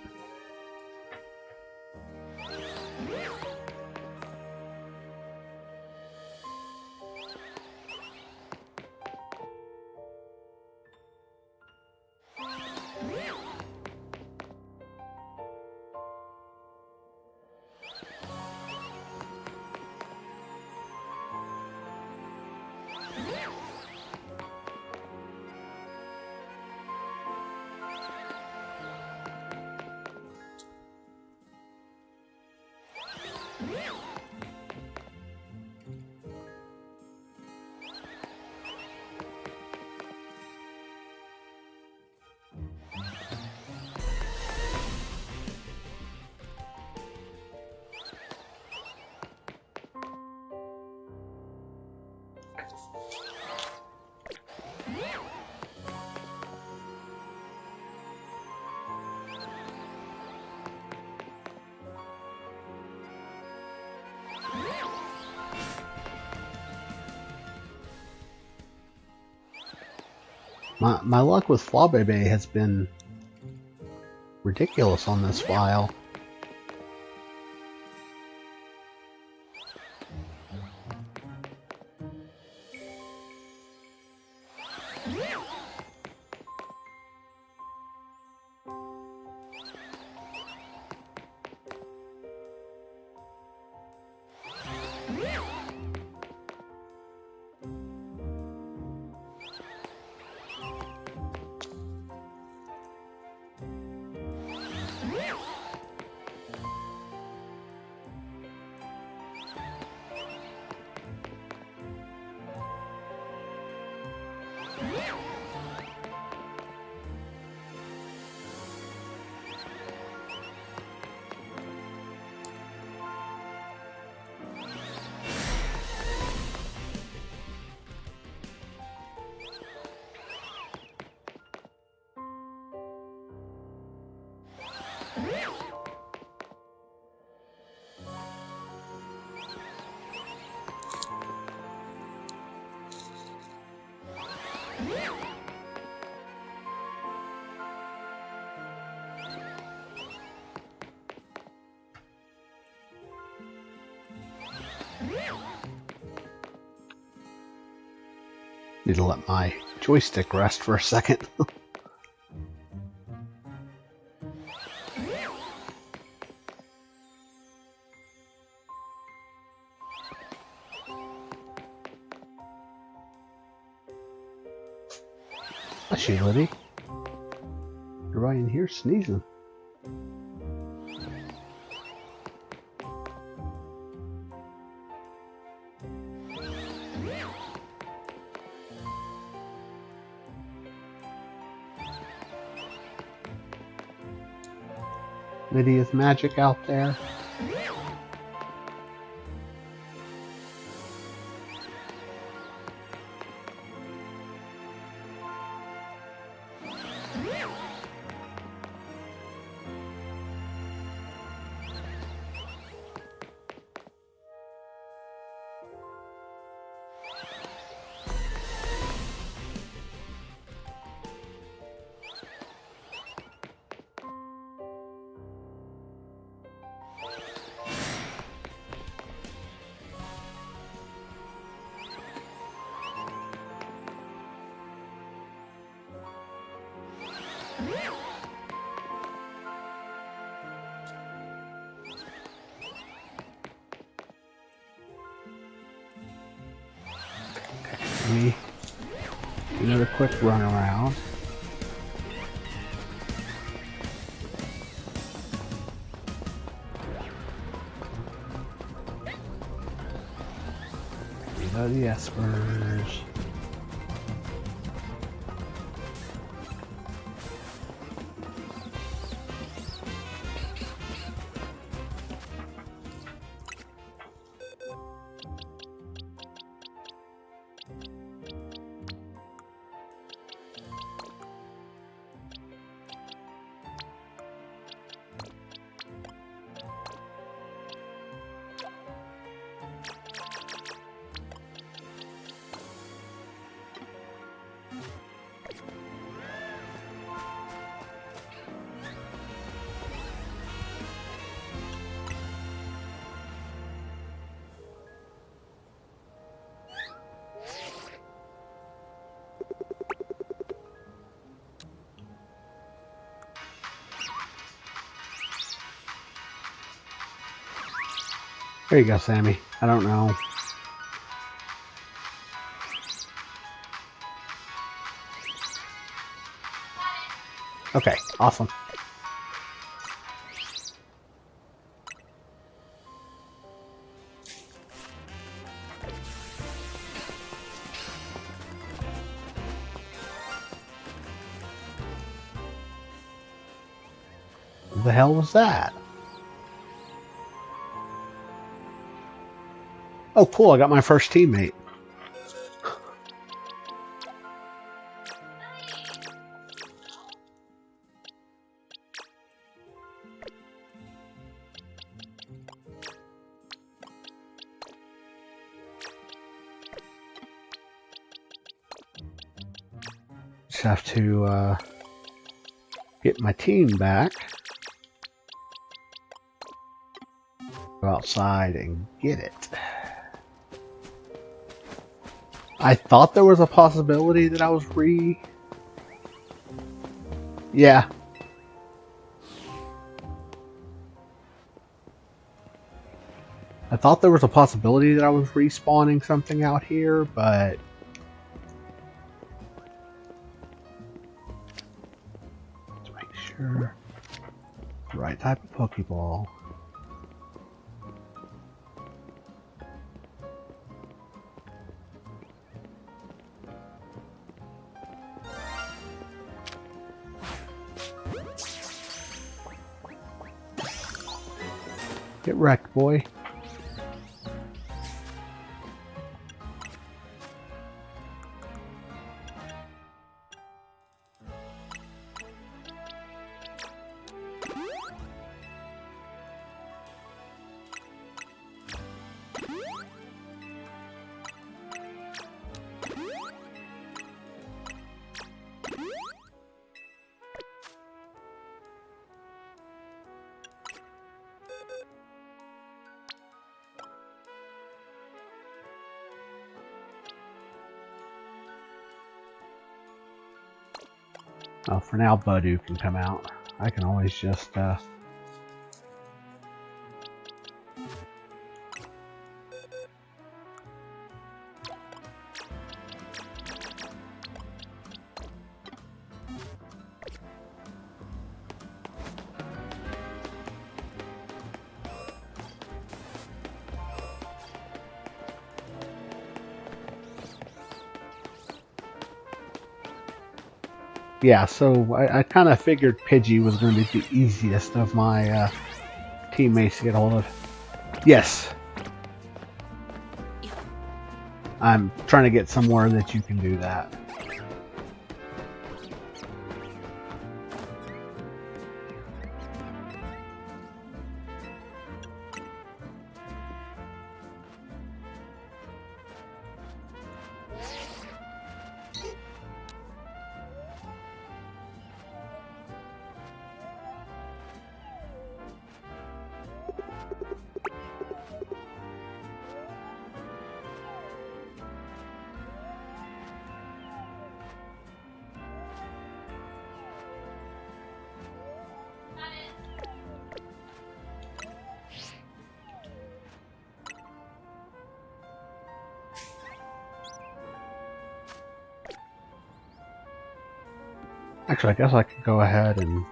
My luck with Flabebe has been ridiculous on this file. Need to let my joystick rest for a second. Bless you, Liddy. You're right in here sneezing. Lydia's magic out there. Let me do another quick run around. These are the espers. There you go, Sammy. I don't know. Okay, awesome. What the hell was that? Oh, cool, I got my first teammate. Just have to get my team back. Go outside and get it. I thought there was a possibility that I was Yeah. I thought there was a possibility that I was respawning something out here, but... Let's make sure. Right type of Pokeball. Get wrecked, boy. For now, Budu can come out. I can always just yeah, so I kind of figured Pidgey was going to be the easiest of my teammates to get hold of. Yes. I'm trying to get somewhere that you can do that. Actually, I guess I could go ahead and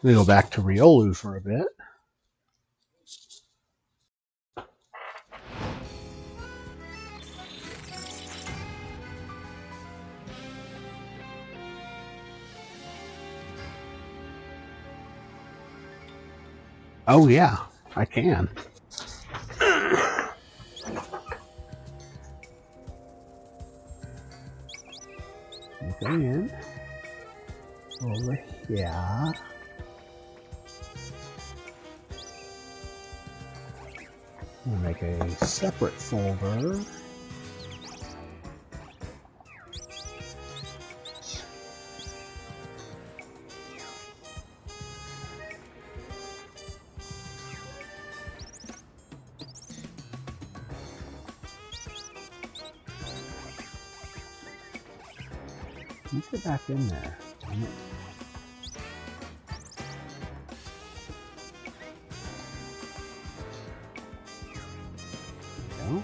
let me go back to Riolu for a bit. Oh yeah, I can. Go in over here. We'll make a separate folder. Let's get back in there. Damn it. There we go.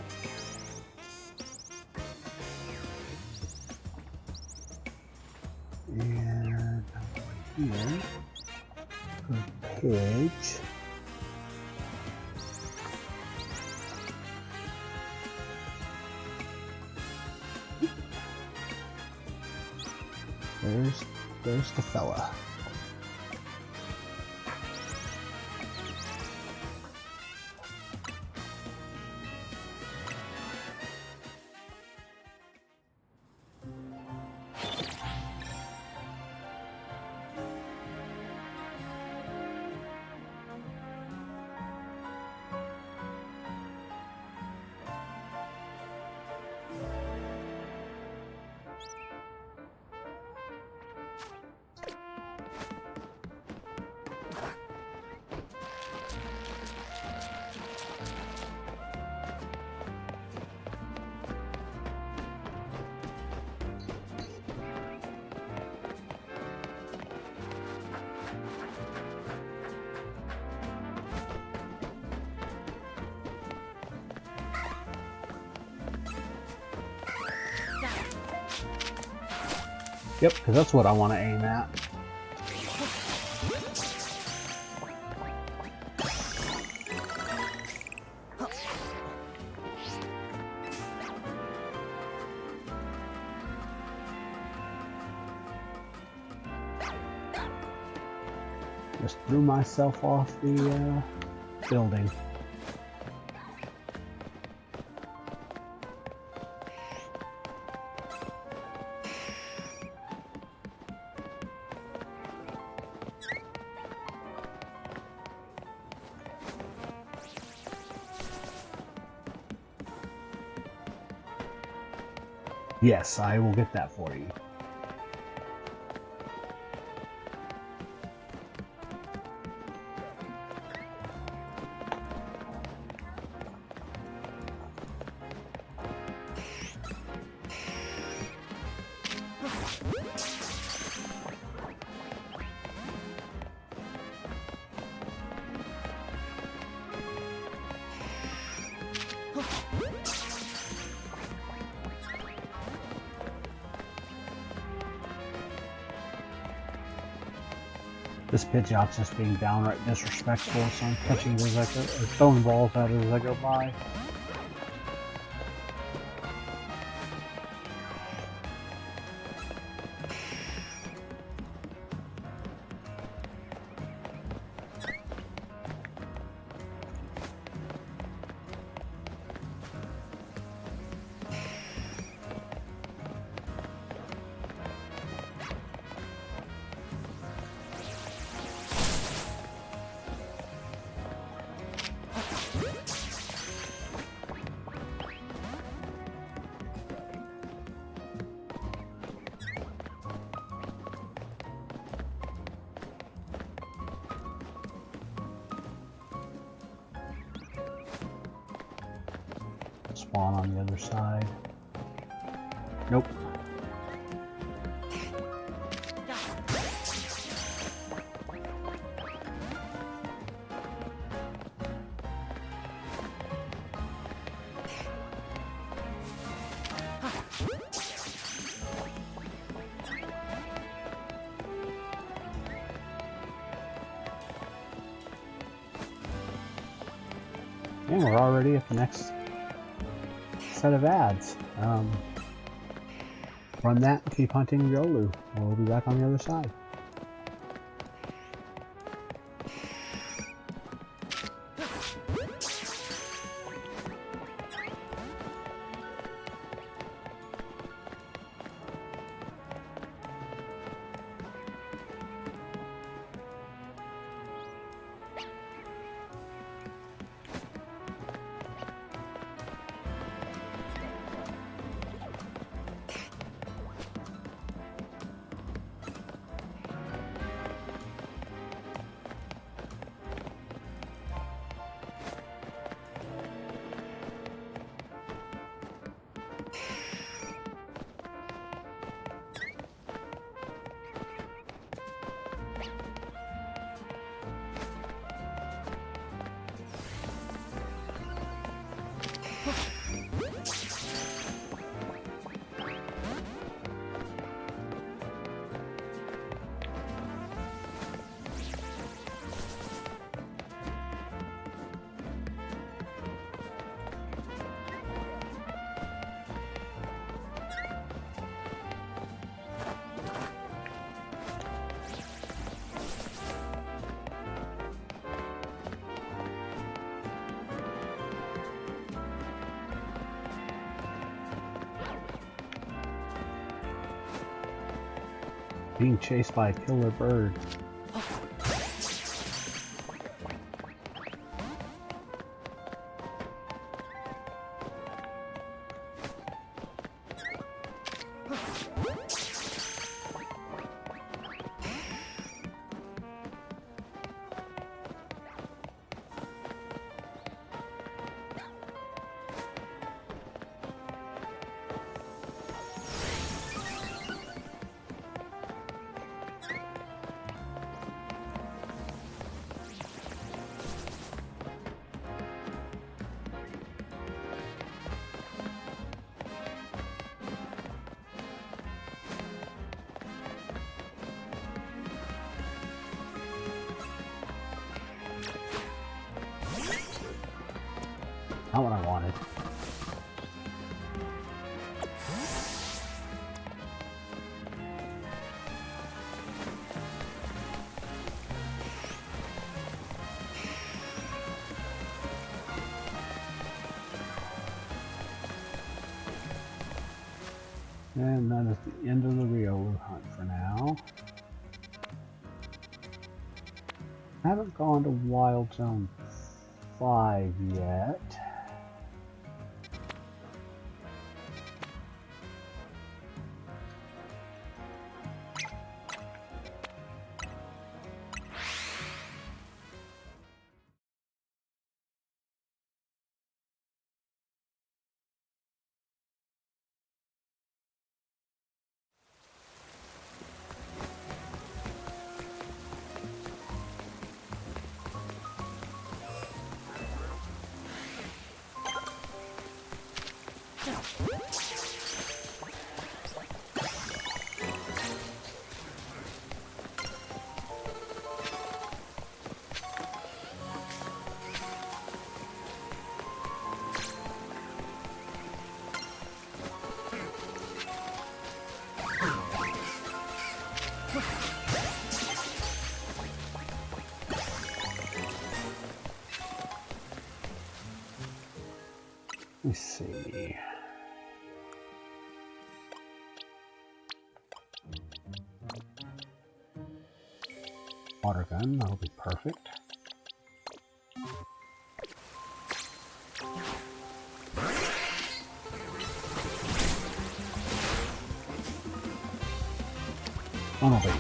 And here, per page. There's the fella. Yep, because that's what I want to aim at. Just threw myself off the building. Yes, I will get that for you. This Pidgeot's just being downright disrespectful, so I'm catching it as I go, or throwing balls at it as I go by. Spawn on the other side. Nope. And we're already at the next set of ads. Run that and keep hunting Yolu. We'll be back on the other side. Being chased by a killer bird. Not what I wanted. And that is the end of the Rio hunt for now. I haven't gone to Wild Zone 5 yet. me see. Water gun, that'll be perfect. Oh no, baby.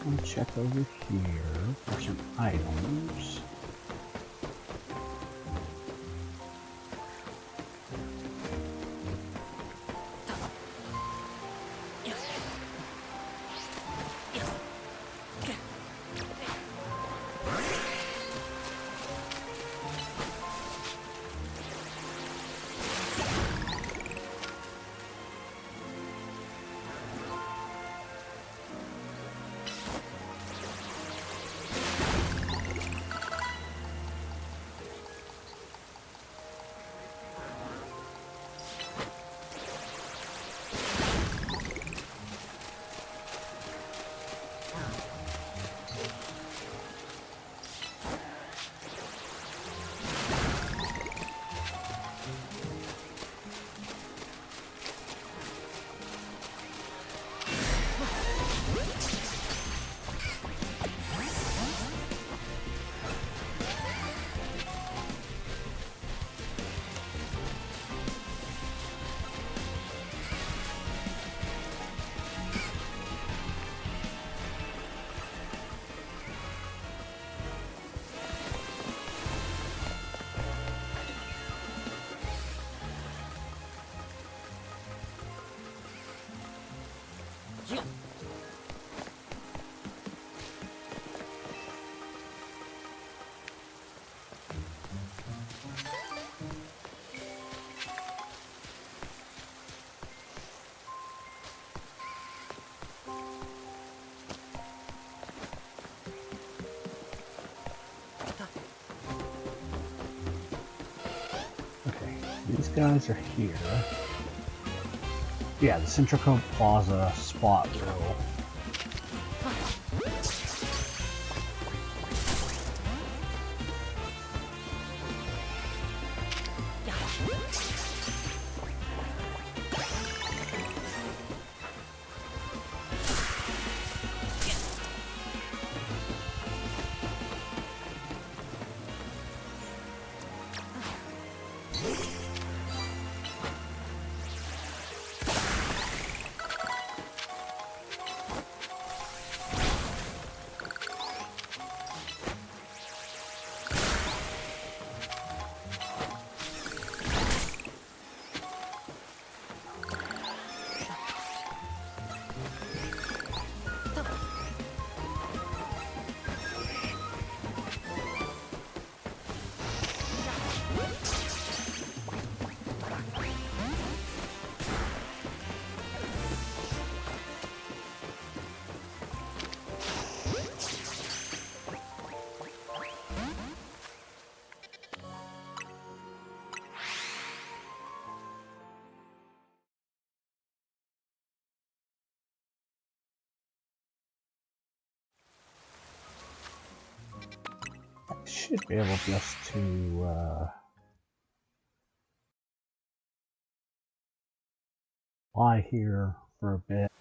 Let me check over here for some items. These guys are here. Yeah, the Central Plaza spot drill. should be able just to lie here for a bit.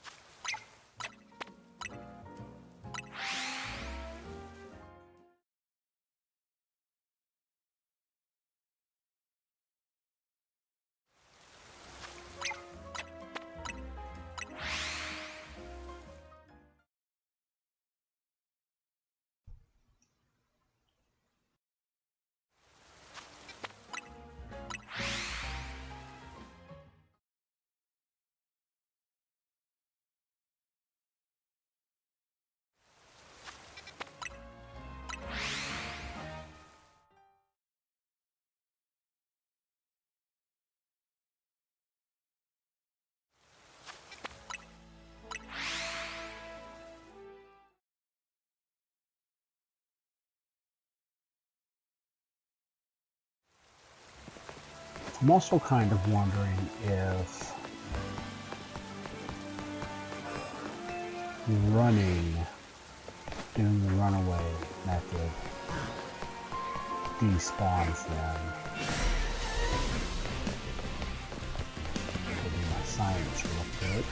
I'm also kind of wondering if running, doing the runaway method, despawns them. Give me my science real quick.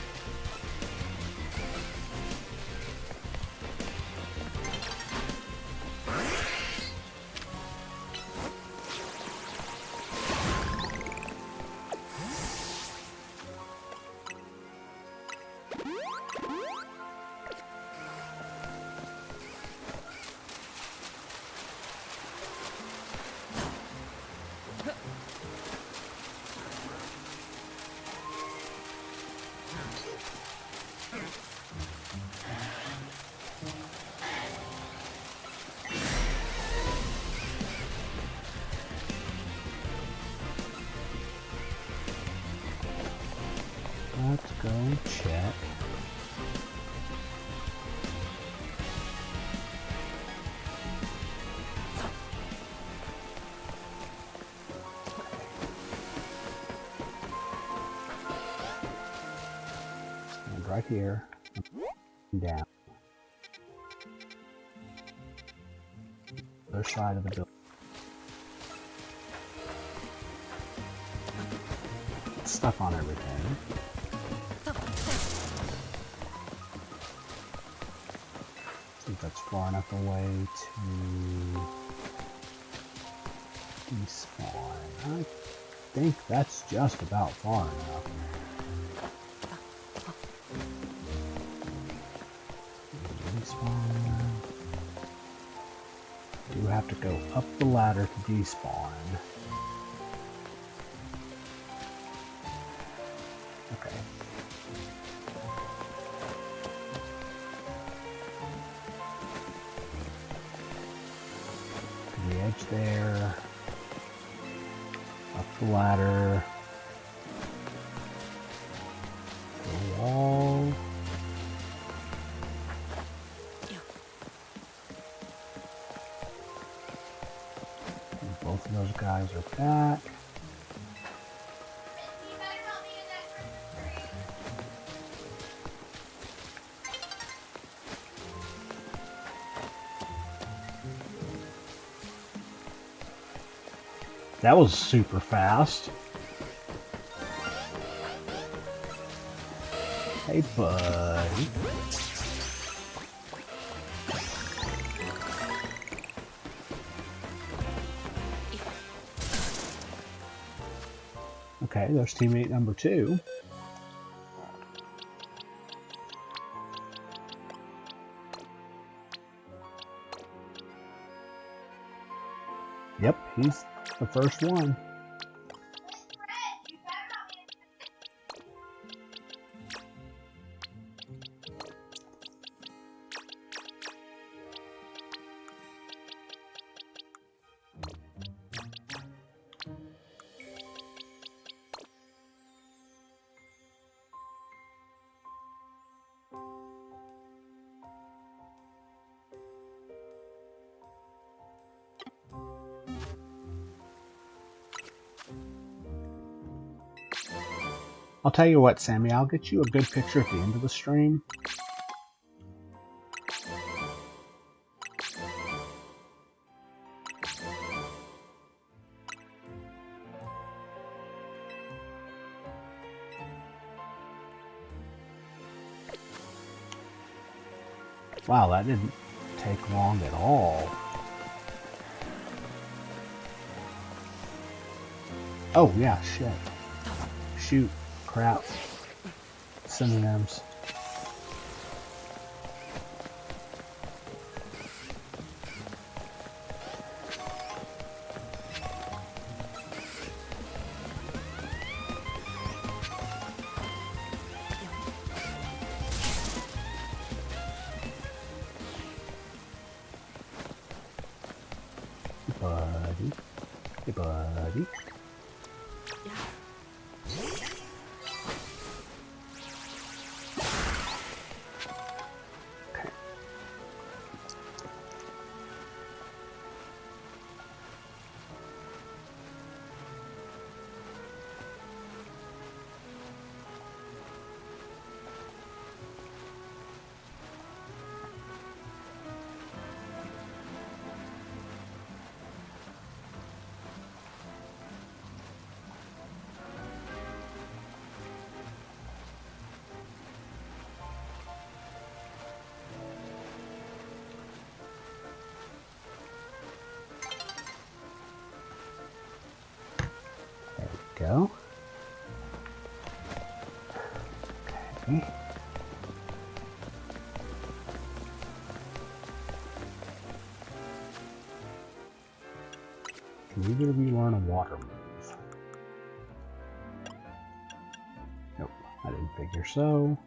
Let's go check. And right here, down. Other side of the building. Stuff on everything. I think that's far enough away to despawn. I think that's just about far enough. Despawn. You have to go up the ladder to despawn. Okay. To the edge there. Up the ladder. The wall. And both of those guys are back. That was super fast. Hey, buddy. Okay, there's teammate number 2. Yep, he's the first one. I'll tell you what, Sammy, I'll get you a good picture at the end of the stream. Wow, that didn't take long at all. Oh, yeah, shit. Shoot. Crap. Synonyms. Buddy. Hey, buddy. Go. Okay. Can either of you learn a water move? Nope, I didn't figure so.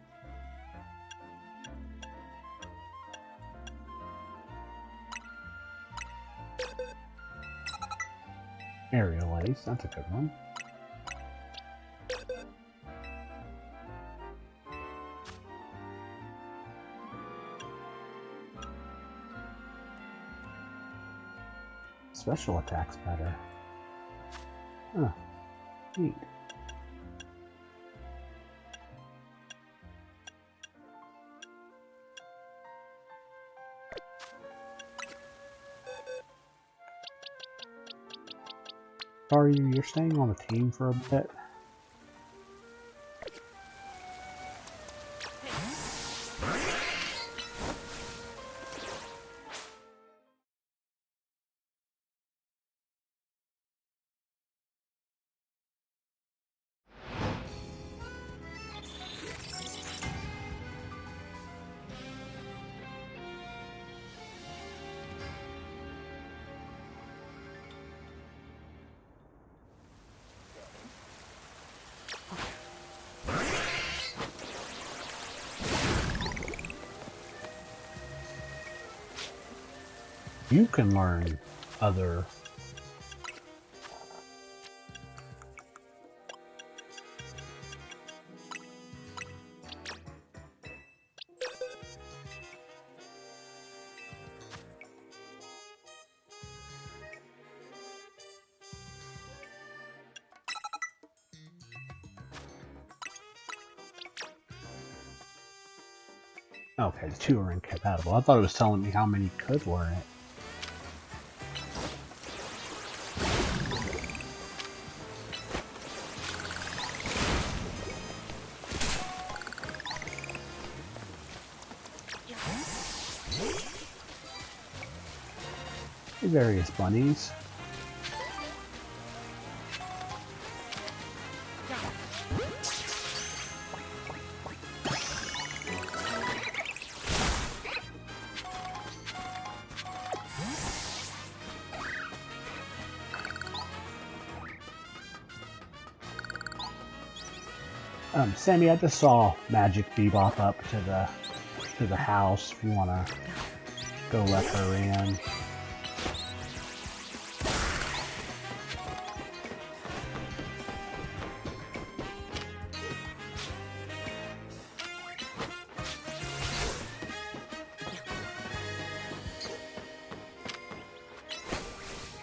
Aerial Ace, that's a good one. Special attack's better. Huh. Neat. Are you're staying on the team for a bit? You can learn other... Okay, the two are incompatible. I thought it was telling me how many could learn it. Various bunnies. Sammy, I just saw Magic Bebop up to the house. If you want to go let her in.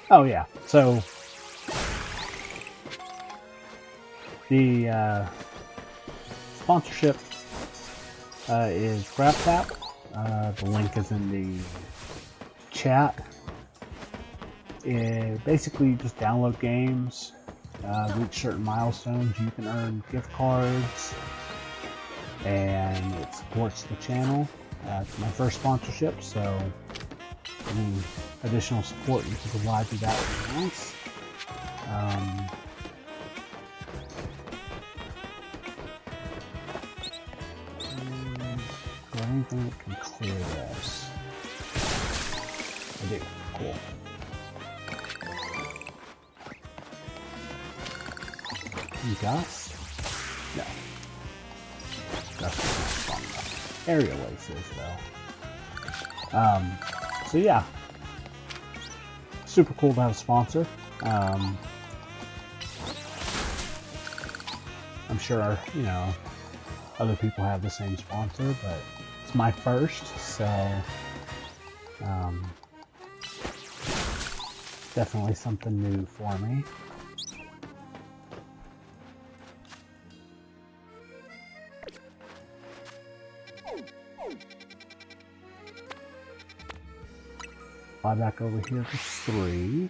Oh yeah, so the sponsorship is GrabTap. The link is in the chat. Basically, you just download games, reach certain milestones, you can earn gift cards, and it supports the channel. It's my first sponsorship, so any additional support you can provide me, that would be nice. Is there anything that can clear this? I do. Cool. Gust? No. Gust is not strong enough. Aerial Ace is, though. So yeah. Super cool to have a sponsor. I'm sure, you know, other people have the same sponsor, but it's my first, so definitely something new for me. Fly back over here for 3.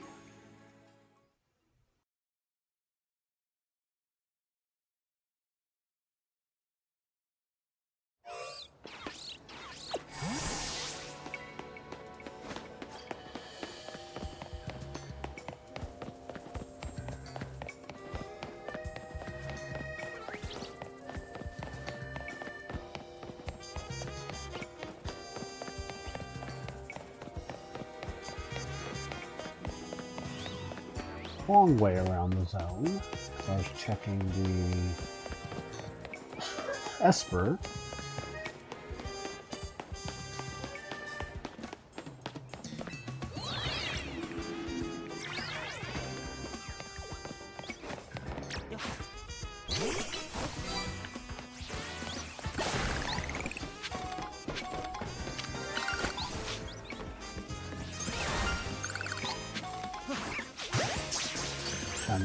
Long way around the zone. I was checking the Esper.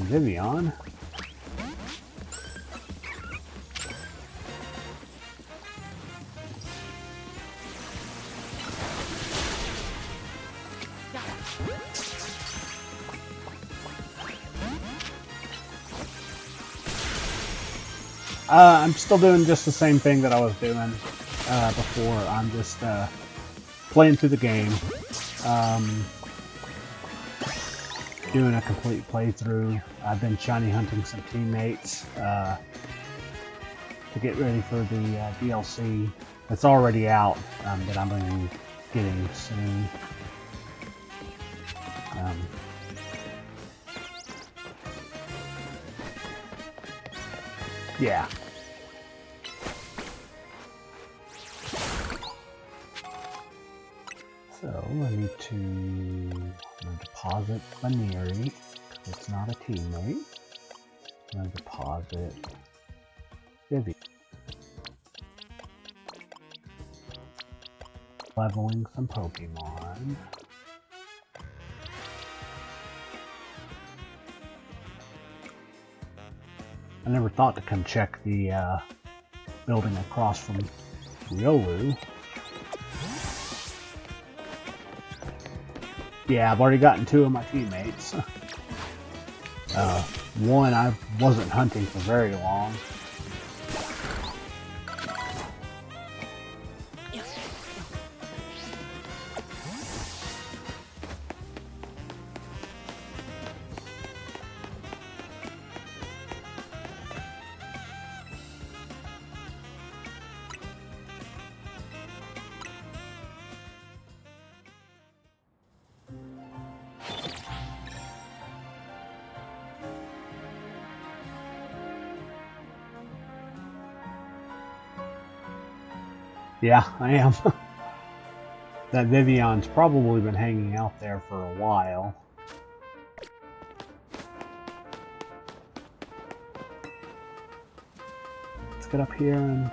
Vivian. I'm still doing just the same thing that I was doing before. I'm just playing through the game. Doing a complete playthrough. I've been shiny hunting some teammates to get ready for the DLC that's already out that I'm going to be getting soon. Yeah. So I need to deposit Baneri. It's not a teammate. I'm going to deposit Vivi. Leveling some Pokemon. I never thought to come check the building across from Riolu. Yeah, I've already gotten 2 of my teammates. One I wasn't hunting for very long. Yeah, I am. That Vivian's probably been hanging out there for a while. Let's get up here and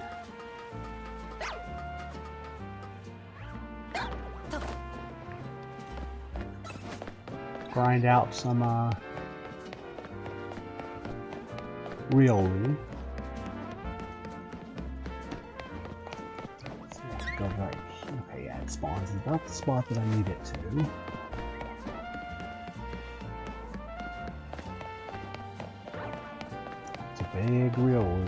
grind out some Riolu. Go right. Okay, yeah, it spawns about the spot that I need it to. It's a big Riolu.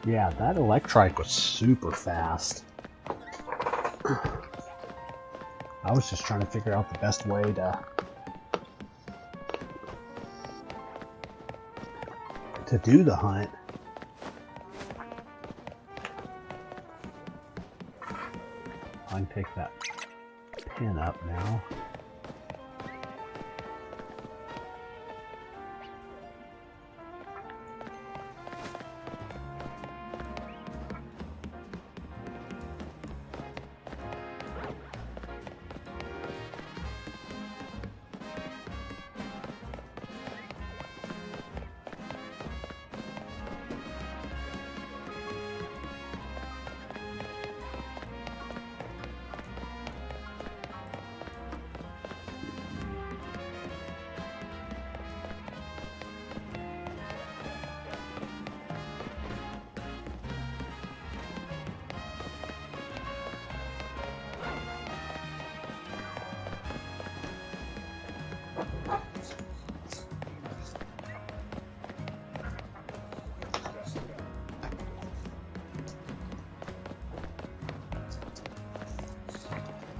Yeah, that Electrike was super fast. I was just trying to figure out the best way to do the hunt. I can take that pin up now.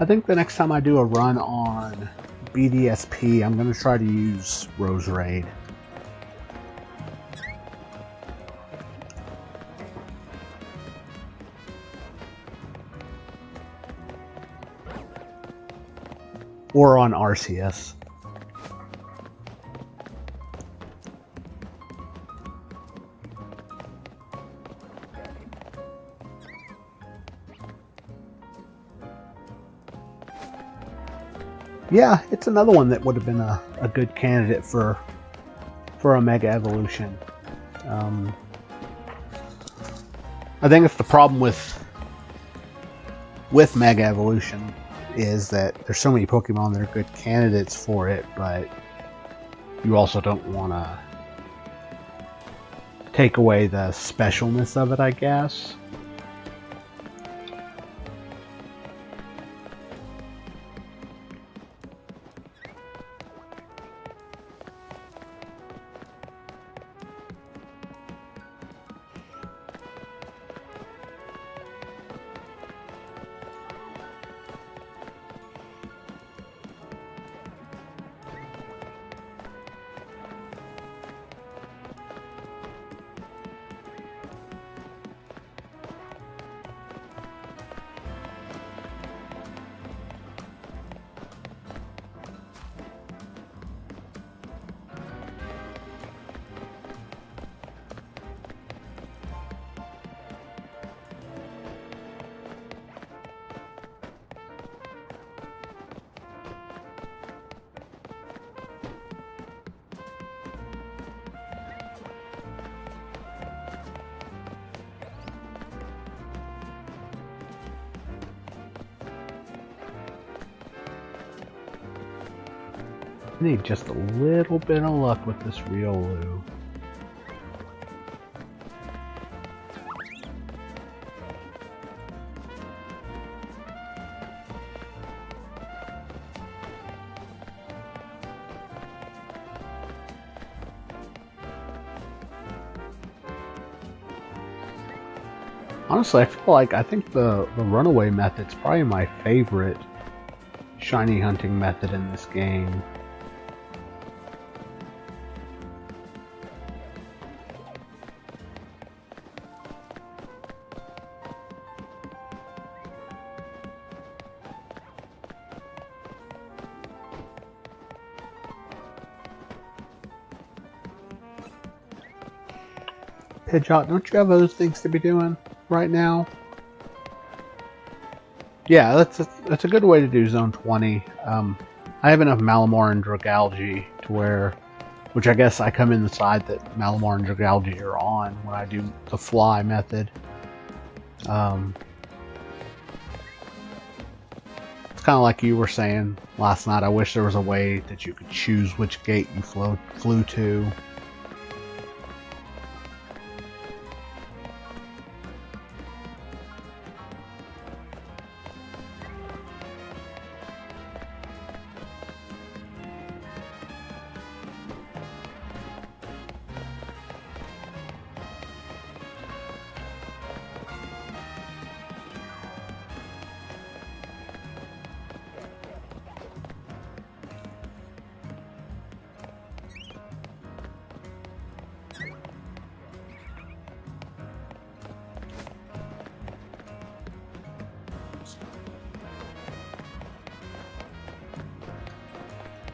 I think the next time I do a run on BDSP, I'm going to try to use Rose Raid. Or on RCS. Yeah, it's another one that would have been a good candidate for a Mega Evolution. I think it's the problem with Mega Evolution is that there's so many Pokemon that are good candidates for it, but you also don't want to take away the specialness of it, I guess. I need just a little bit of luck with this Riolu. Honestly, I think the runaway method's probably my favorite shiny hunting method in this game. Pidgeot, don't you have other things to be doing right now? Yeah, that's a good way to do Zone 20. I have enough Malamar and Dragalge to where, which I guess I come in the side that Malamar and Dragalge are on when I do the fly method. It's kind of like you were saying last night. I wish there was a way that you could choose which gate you flew to.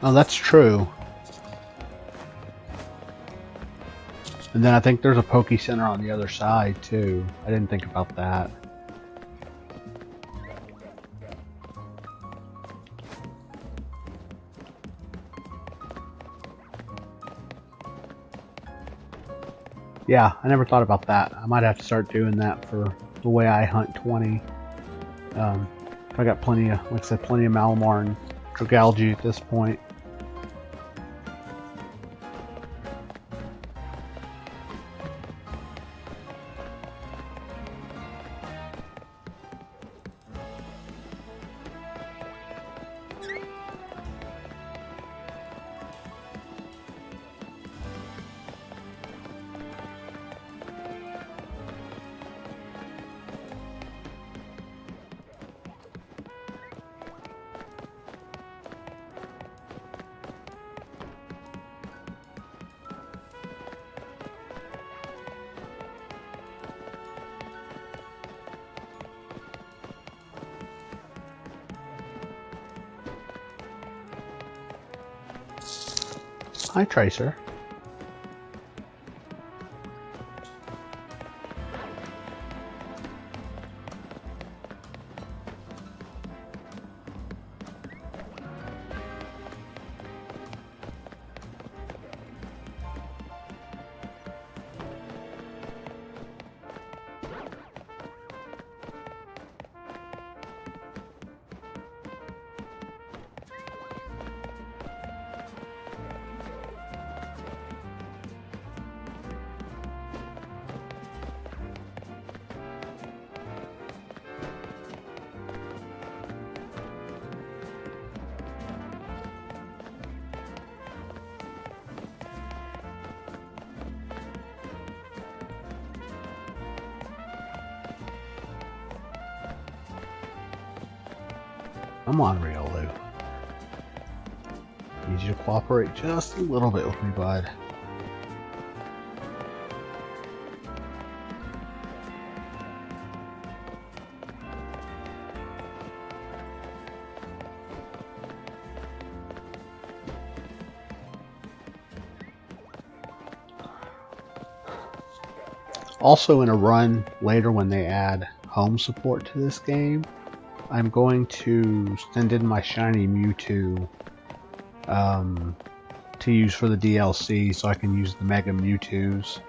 Oh, that's true. And then I think there's a Poke Center on the other side too. I didn't think about that. Yeah, I never thought about that. I might have to start doing that for the way I hunt 20. I got plenty of, like I said, plenty of Malamar and Dragalge at this point. Hi, Tracer. Come on, Riolu. Need you to cooperate just a little bit with me, bud. Also, in a run later when they add home support to this game, I'm going to send in my shiny Mewtwo to use for the DLC so I can use the Mega Mewtwo's.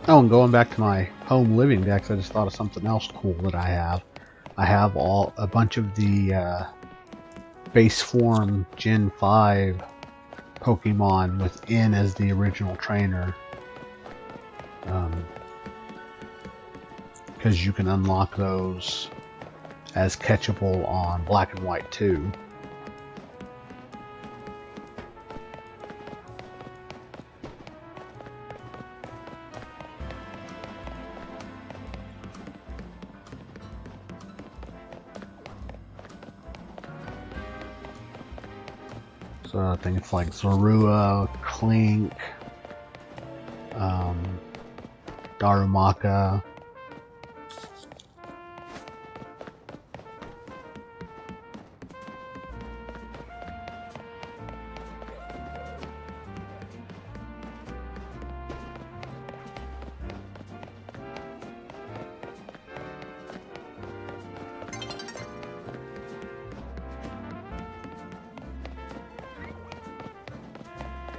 Oh, and going back to my home living decks, I just thought of something else cool that I have. I have a bunch of the base form Gen 5 Pokemon with N as the original trainer. Because you can unlock those as catchable on Black and White 2. So I think it's like Zorua, Clink, Darumaka.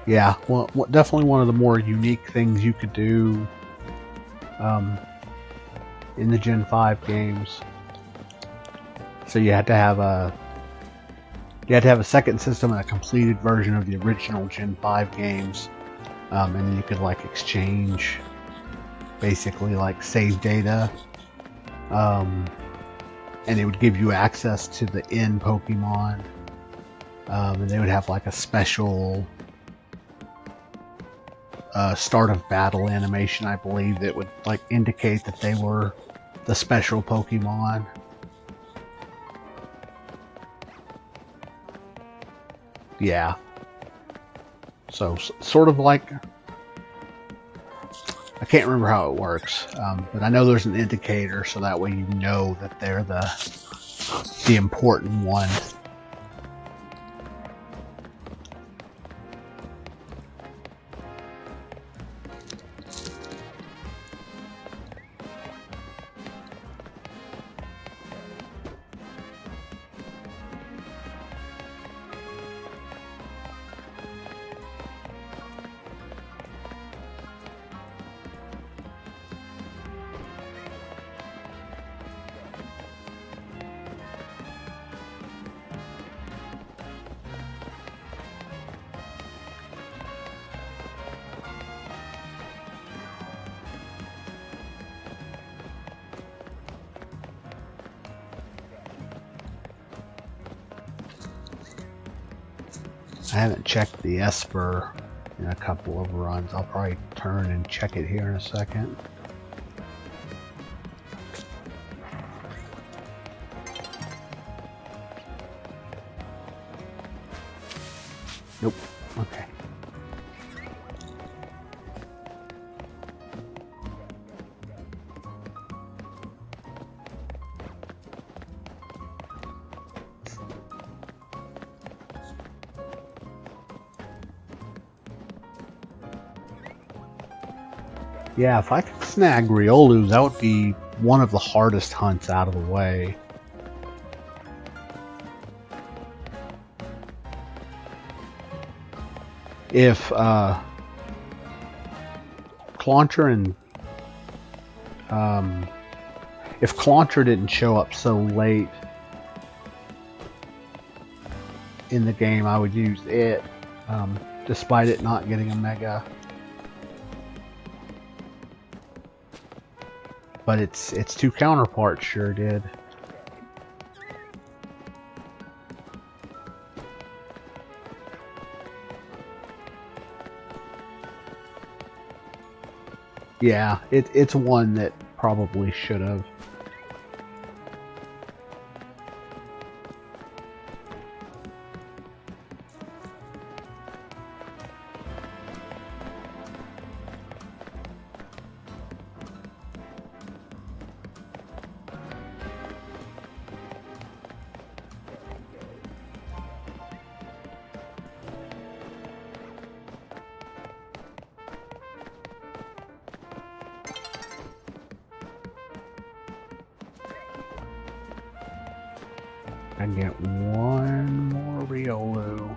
Yeah, well, definitely one of the more unique things you could do in the Gen 5 games. So you had to have a second system and a completed version of the original Gen 5 games, and then you could like exchange basically like save data, and it would give you access to the N Pokemon, and they would have like a special start of battle animation, I believe, that would like indicate that they were the special Pokemon. Yeah. So sort of like, I can't remember how it works, but I know there's an indicator, so that way you know that they're the important one. I haven't checked the Esper in a couple of runs. I'll probably turn and check it here in a second. Nope. Okay. Yeah, if I could snag Riolu, that would be one of the hardest hunts out of the way. If Clauncher and if Clauncher didn't show up so late in the game, I would use it, despite it not getting a Mega. But its two counterparts sure did. Yeah, it's one that probably should have. I get one more Riolu.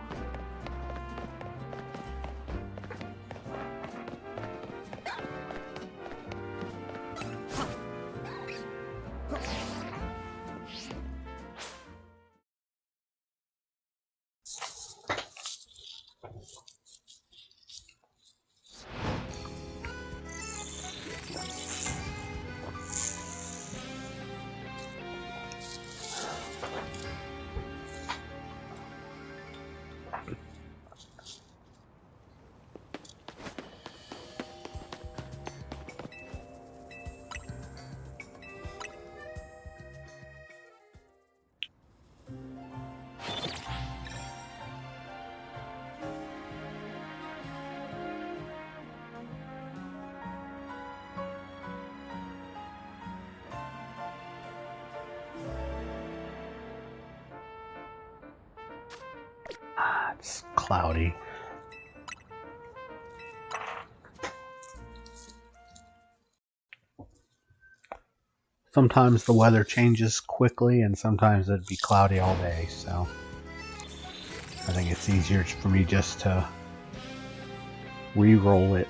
it's cloudy. Sometimes the weather changes quickly and sometimes it'd be cloudy all day, so I think it's easier for me just to re-roll it.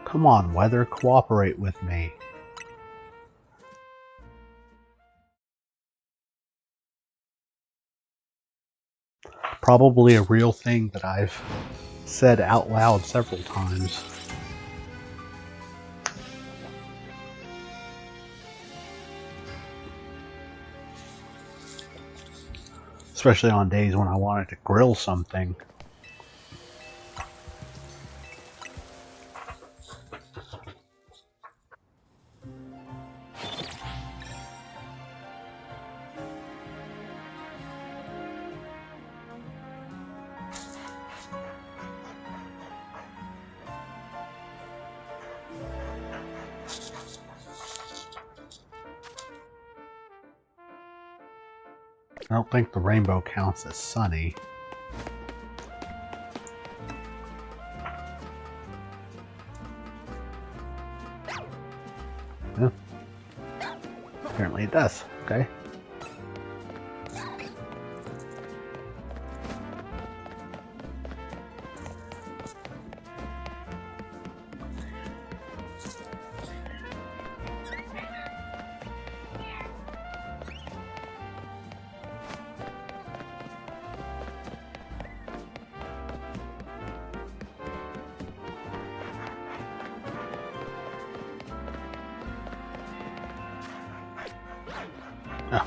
Come on, weather, cooperate with me. Probably a real thing that I've said out loud several times. Especially on days when I wanted to grill something. I don't think the rainbow counts as sunny. Yeah. Apparently it does. Okay. Oh.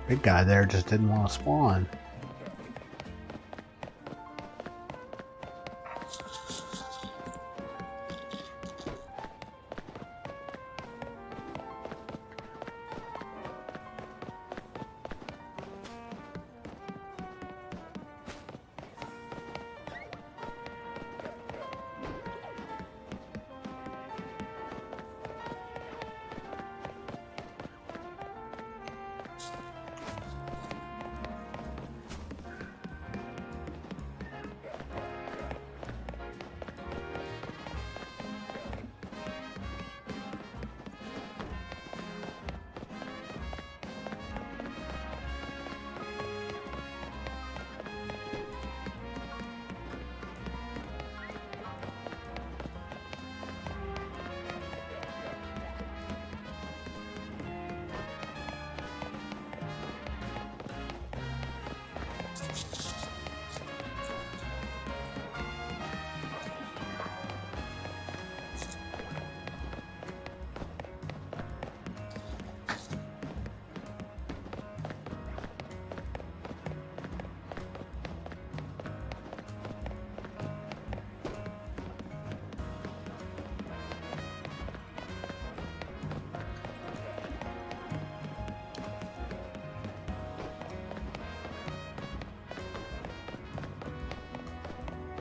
Big guy there just didn't want to spawn.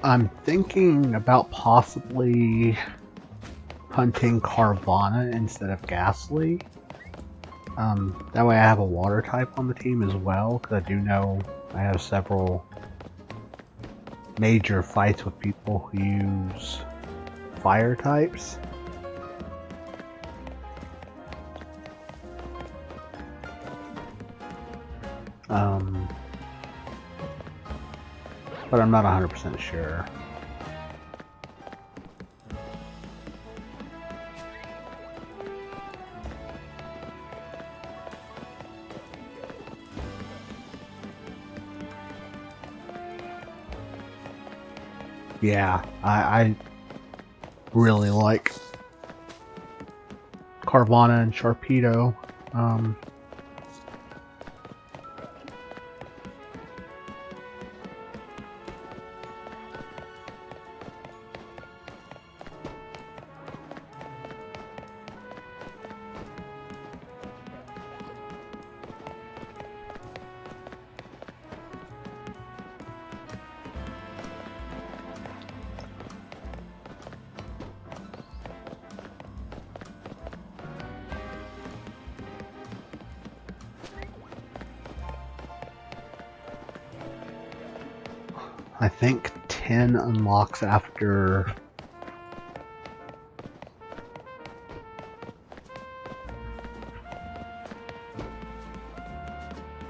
I'm thinking about possibly hunting Carvana instead of Ghastly. That way I have a water type on the team as well, because I do know I have several major fights with people who use fire types. But I'm not 100% sure. Yeah, I really like Carvana and Sharpedo. I think 10 unlocks after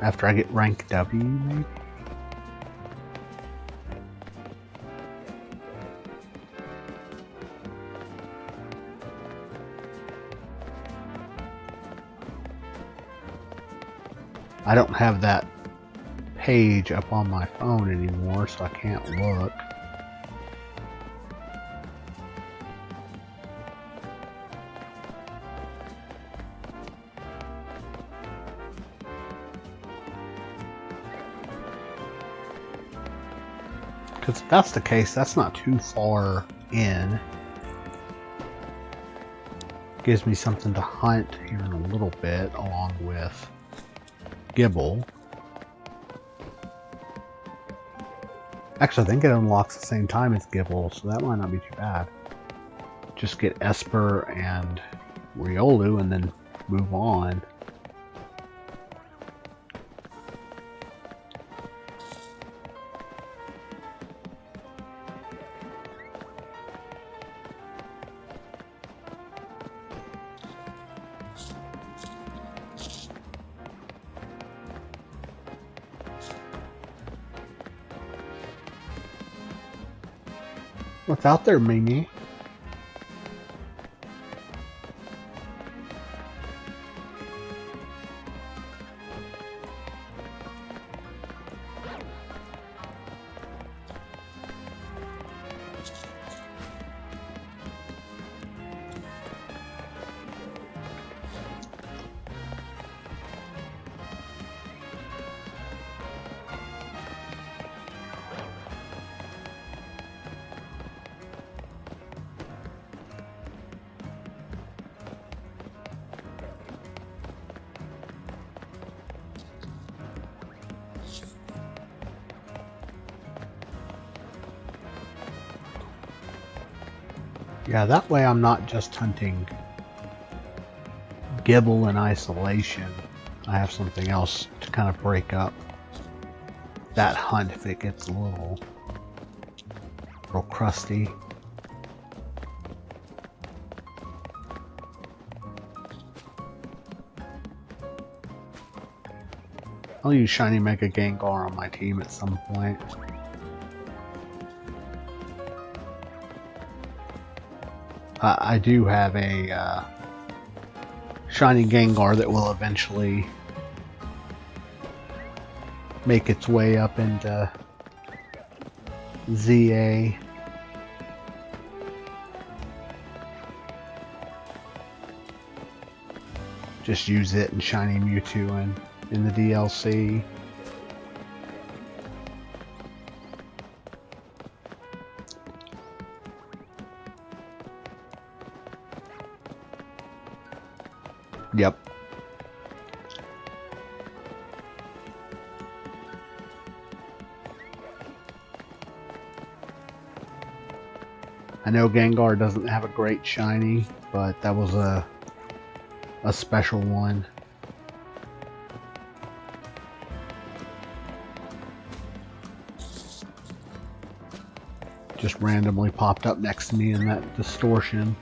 I get rank W, maybe? I don't have that page up on my phone anymore, so I can't look. Because if that's the case, that's not too far in. Gives me something to hunt here in a little bit, along with Gibble. Actually, I think it unlocks the same time as Gibble, so that might not be too bad. Just get Esper and Riolu and then move on. What's out there, Mimi? Yeah, that way I'm not just hunting Gibble in isolation. I have something else to kind of break up that hunt if it gets a little crusty. I'll use Shiny Mega Gengar on my team at some point. I do have a Shiny Gengar that will eventually make its way up into ZA. Just use it and Shiny Mewtwo in the DLC. Yep. I know Gengar doesn't have a great shiny, but that was a special one. Just randomly popped up next to me in that distortion.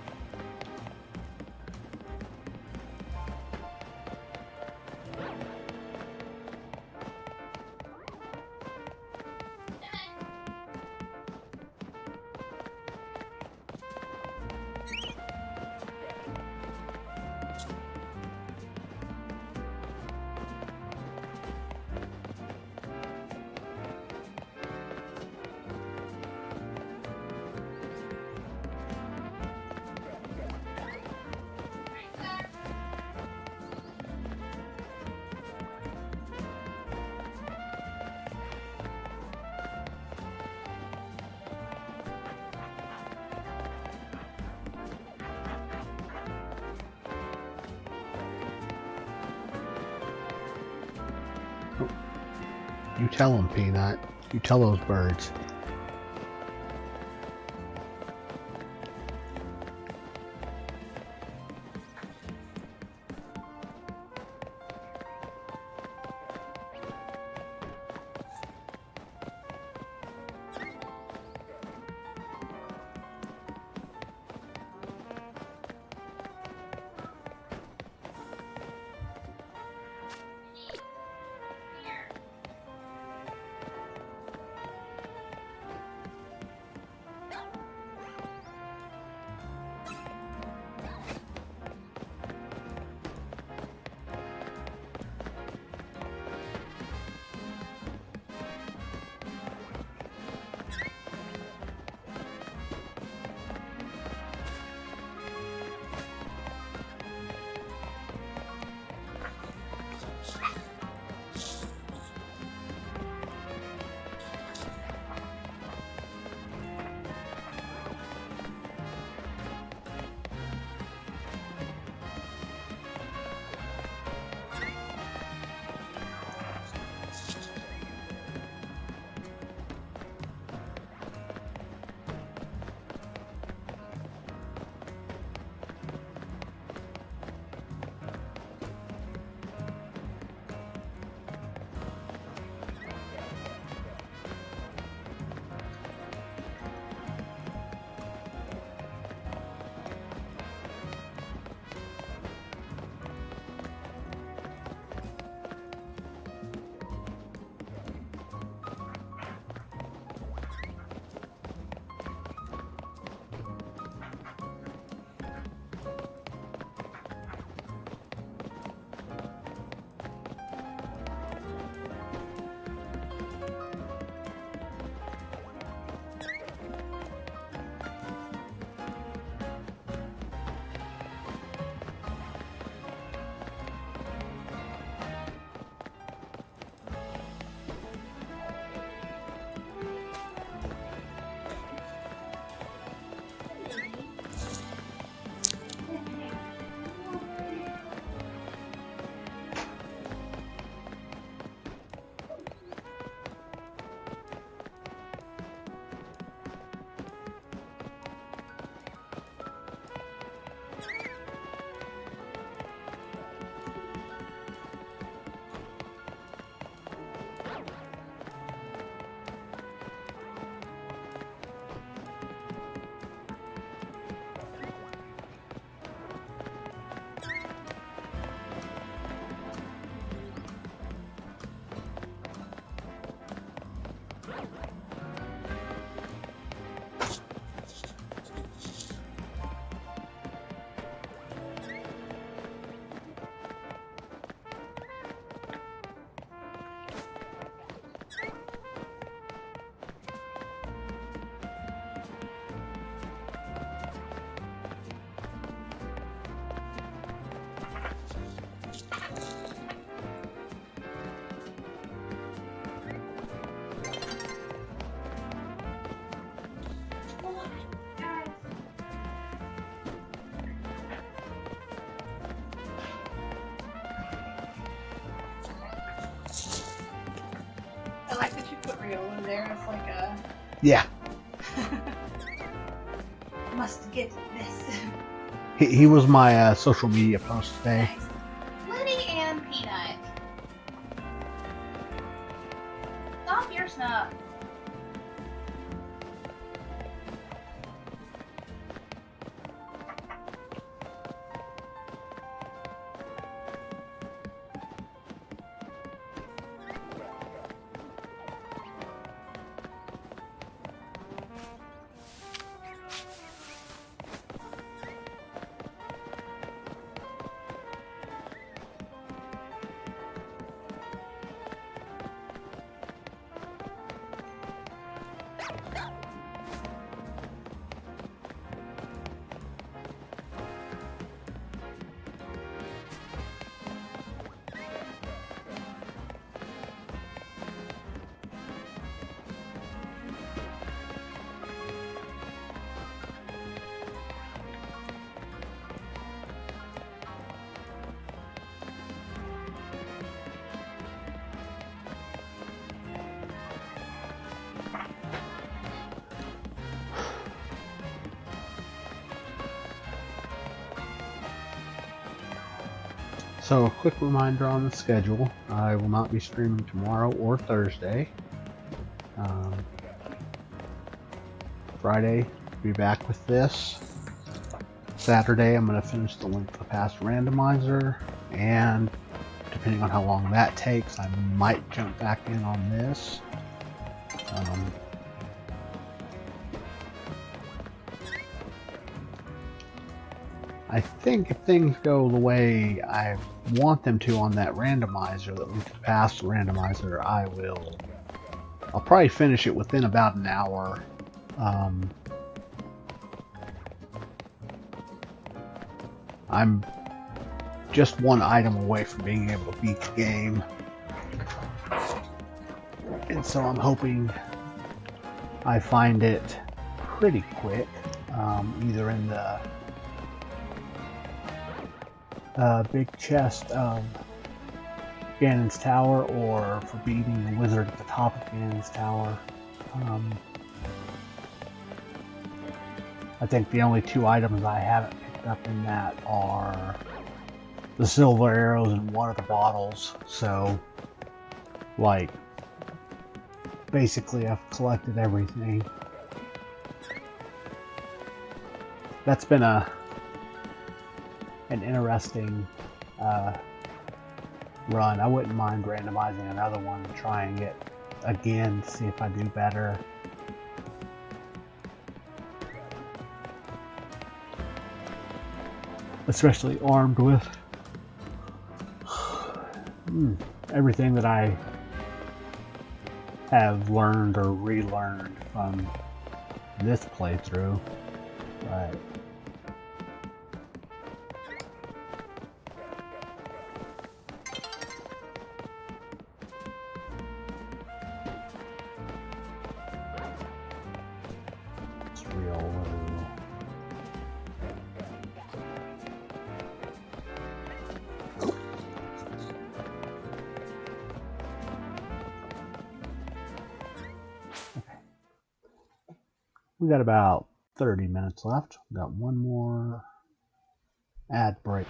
You tell them, Peanut. You tell those birds. I like that you put Rio in there as like a... Yeah. Must get this. He was my social media post today. Nice. Liddy and Peanut. Stop your snuff. So, a quick reminder on the schedule. I will not be streaming tomorrow or Thursday. Friday, be back with this. Saturday, I'm going to finish the Link to the Past randomizer, and depending on how long that takes, I might jump back in on this. I think if things go the way I want them to on that randomizer, that Link to the Past randomizer, I'll probably finish it within about an hour. I'm just one item away from being able to beat the game, and so I'm hoping I find it pretty quick, either in the big chest of Ganon's Tower, or for beating the wizard at the top of Ganon's Tower. I think the only two items I haven't picked up in that are the silver arrows and one of the bottles, so like basically I've collected everything. That's been an interesting run. I wouldn't mind randomizing another one and trying it again to see if I do better. Especially armed with everything that I have learned or relearned from this playthrough. But it's real low. We got about 30 minutes left. We got one more ad break.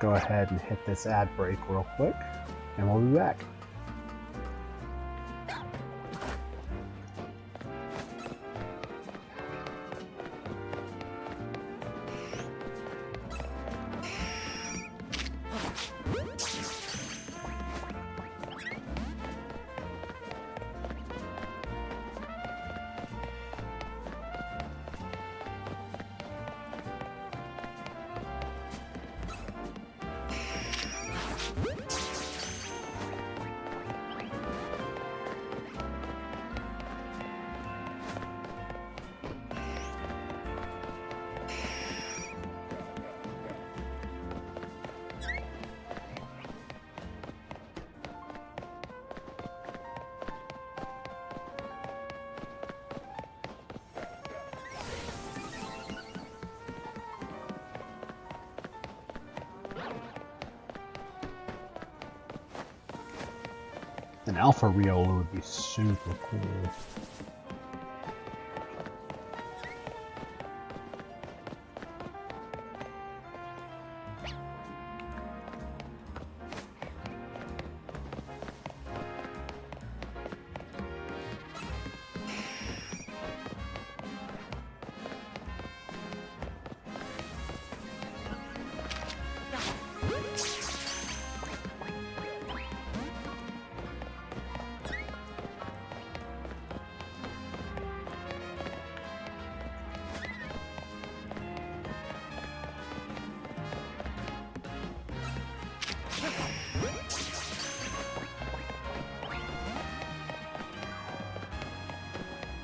Go ahead and hit this ad break real quick, and we'll be back. An Alpha Riola would be super cool.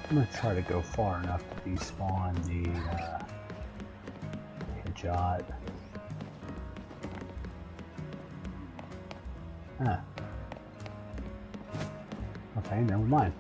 I'm gonna try to go far enough to despawn the headshot. Huh. Okay, never mind.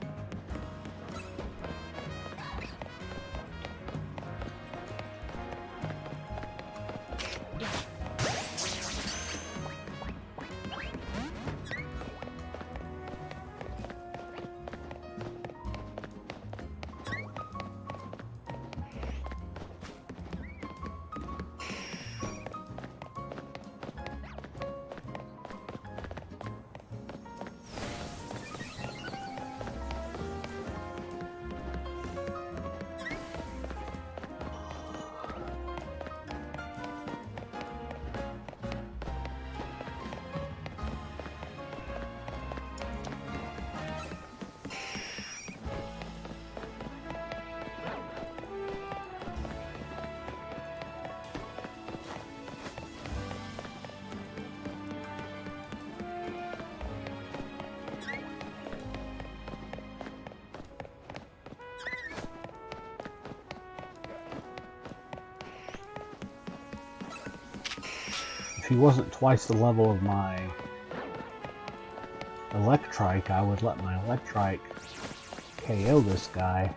If he wasn't twice the level of my Electrike, I would let my Electrike KO this guy.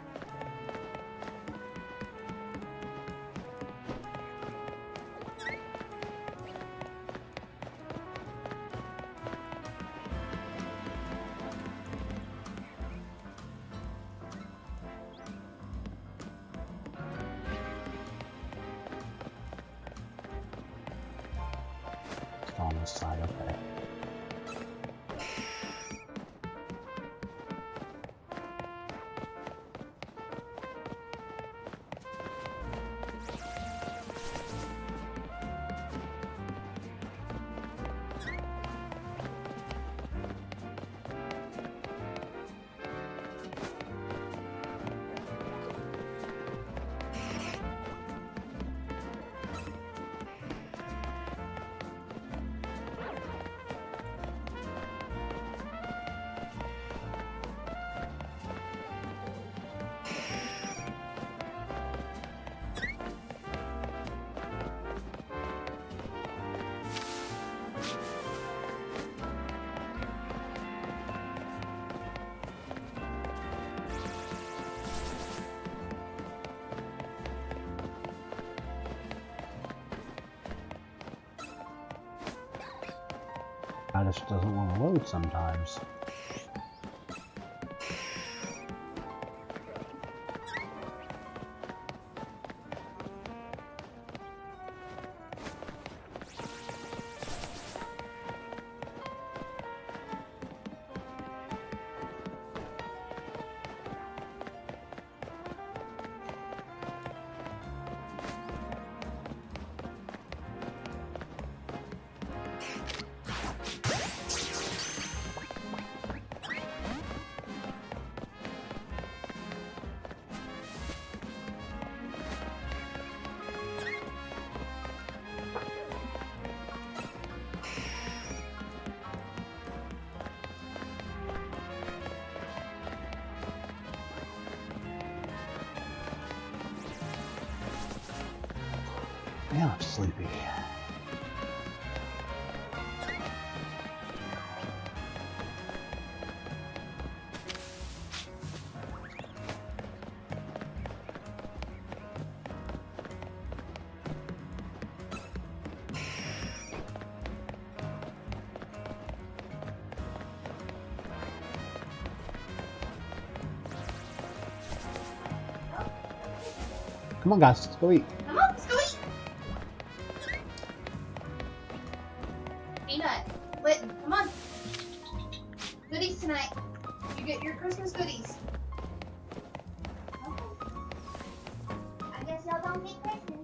It's on this side, okay. I just doesn't want to load sometimes. Man, I'm sleepy. Come on, guys, let's go eat. Come on, let's go eat. Peanut, Litten, come on. Goodies tonight. You get your Christmas goodies. I guess y'all don't get Christmas.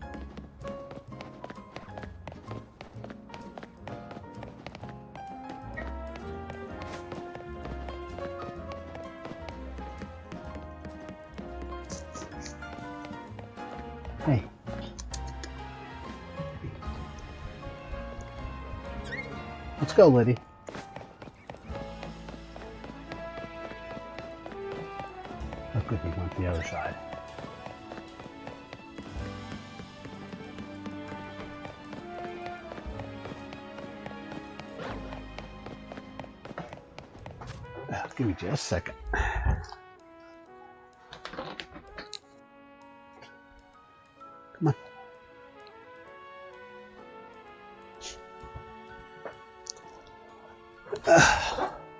Hey. Let's go, Liddy. Oh, good, he went the other side. Give me just a second. Come on.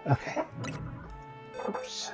Okay. Oops.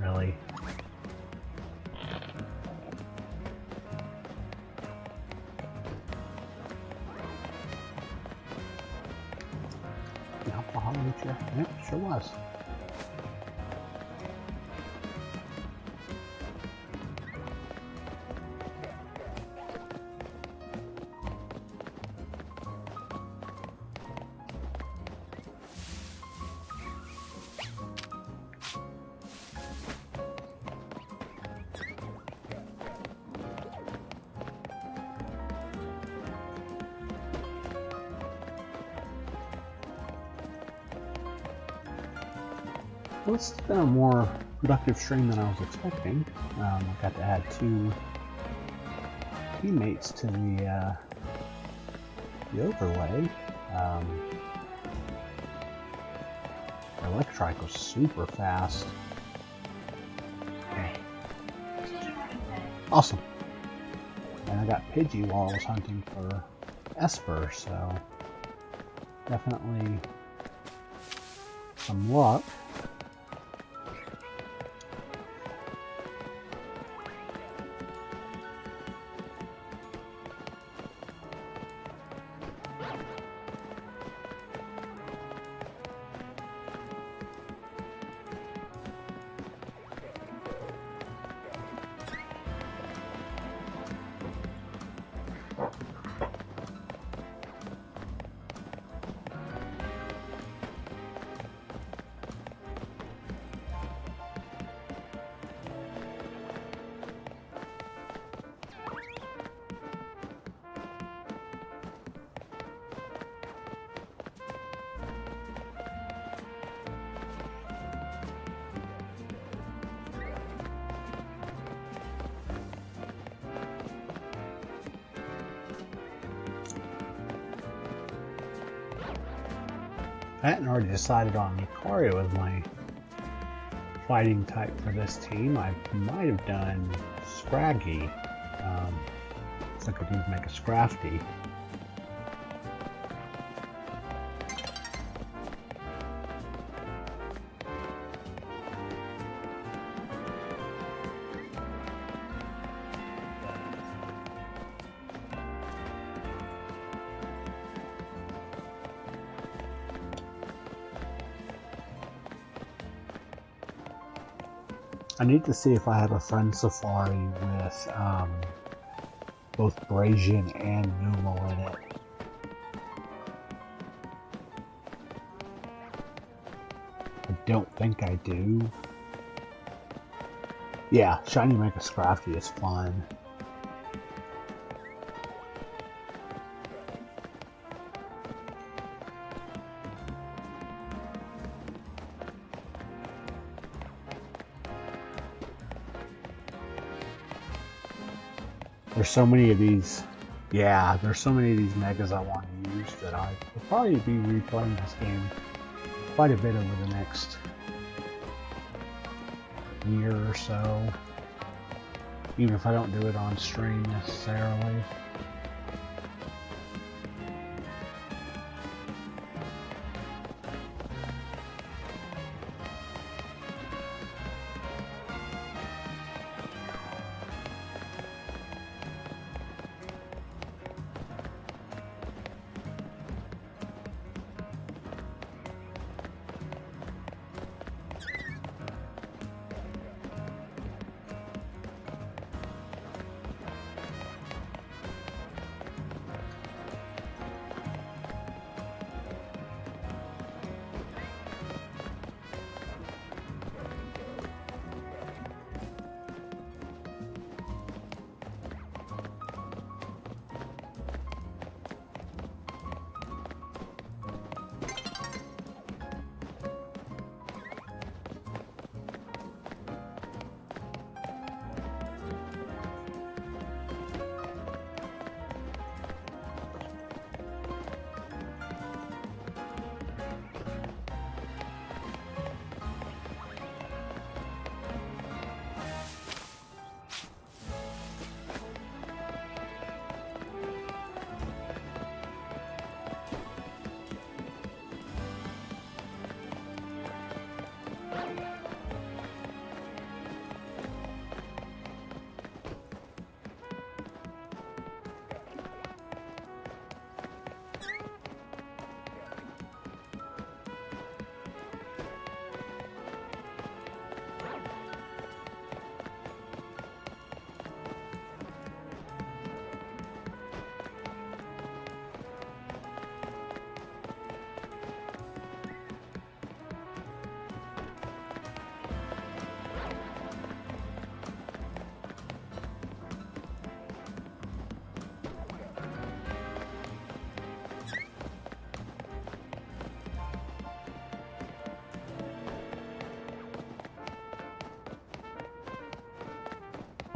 Really? Alcohol with you? Yep, sure was. Well, it's been a more productive stream than I was expecting. I got to add 2 teammates to the overlay. The electric was super fast. Okay. Awesome. And I got Pidgey while I was hunting for Esper, so definitely some luck. I hadn't already decided on Lucario as my fighting type for this team. I might have done Scraggy. So I could even make a Scrafty. I need to see if I have a friend Safari with both Brazian and Numo in it. I don't think I do. Yeah, Shiny Mega Scrafty is fun. There's so many of these. Yeah, there's so many of these megas I want to use that I will probably be replaying this game quite a bit over the next year or so. Even if I don't do it on stream necessarily.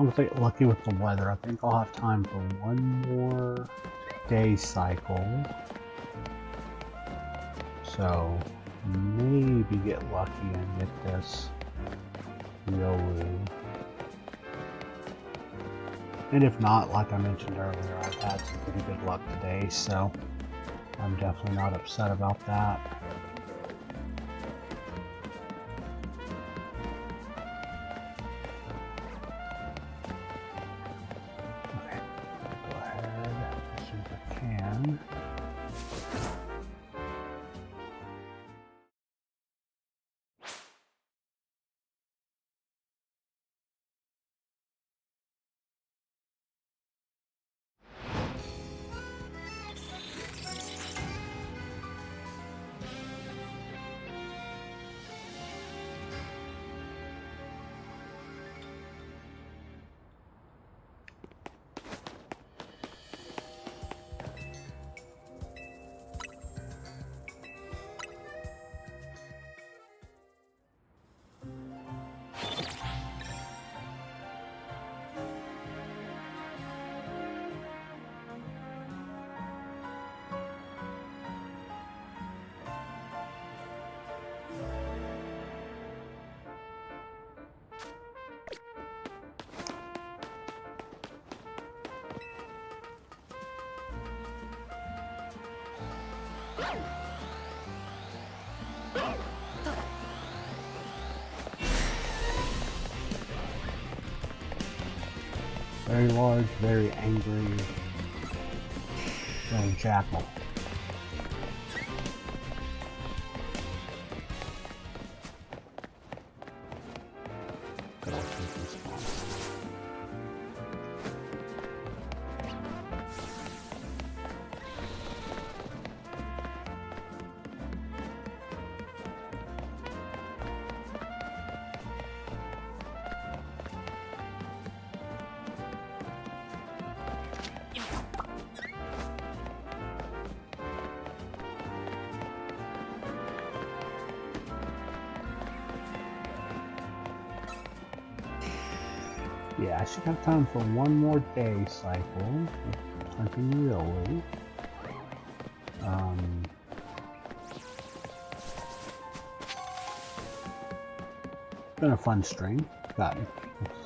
I'm gonna get lucky with the weather. I think I'll have time for one more day cycle. So maybe get lucky and get this Yoru. And if not, like I mentioned earlier, I've had some pretty good luck today, so I'm definitely not upset about that. Very large, very angry, little jackal. Good old Tink's Spawn. Yeah, I should have time for one more day cycle. Hunting really. Been a fun string. Got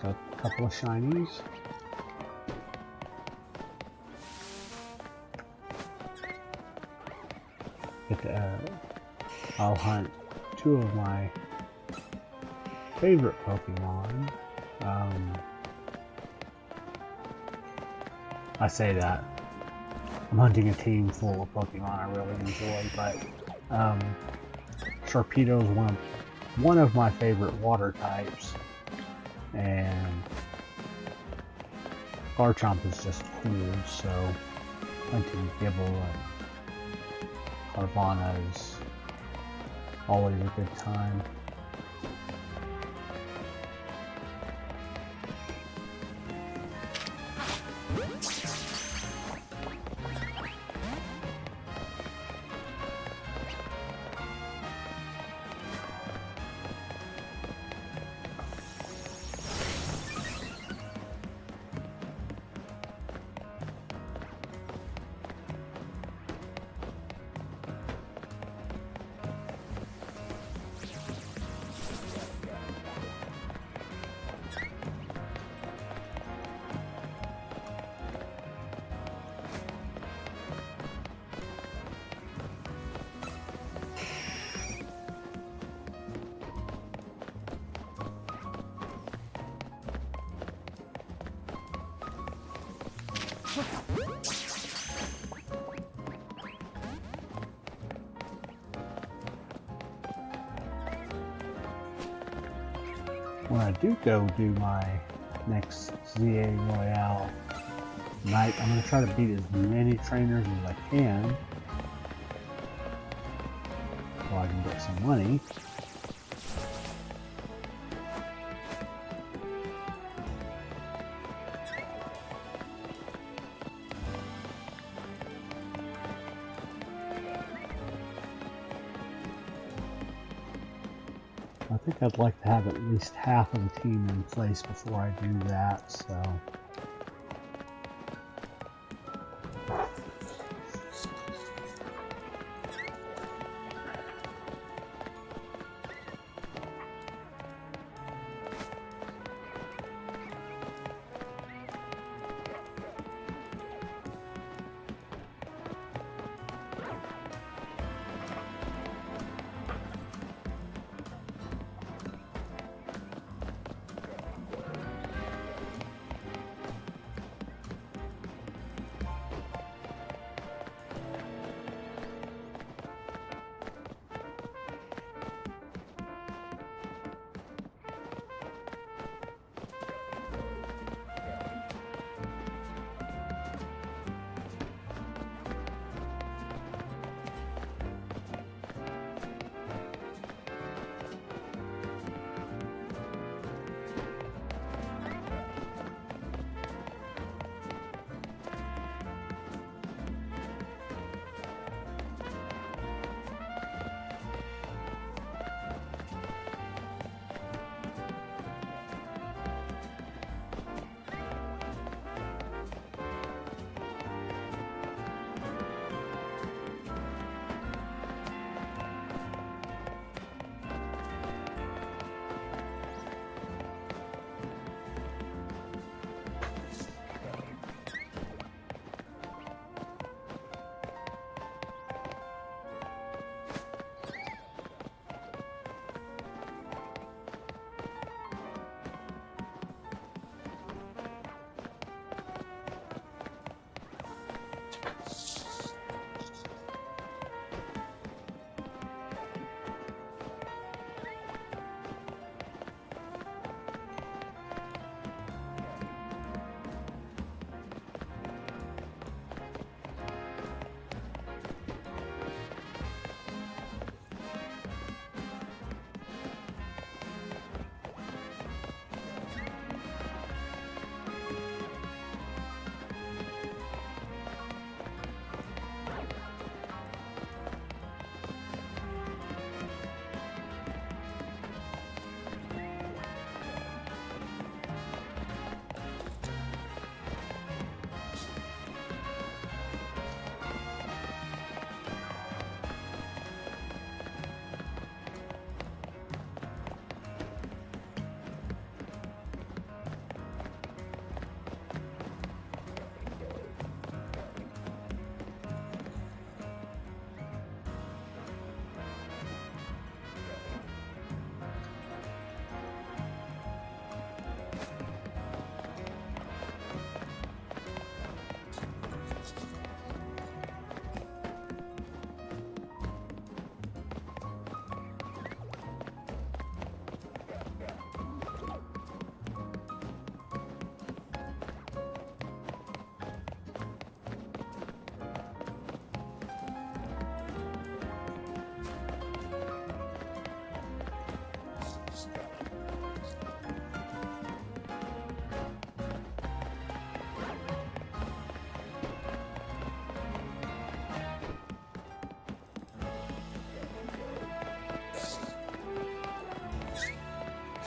a couple of shinies. I'll hunt two of my favorite Pokemon. I say that. I'm hunting a team full of Pokemon I really enjoy, but Sharpedo is one of my favorite water types, and Garchomp is just cool, so hunting Gibble and Carvana is always a good time. When I do my next ZA Royale night, I'm going to try to beat as many trainers as I can so I can get some money. I think I'd like to have at least half of the team in place before I do that, so...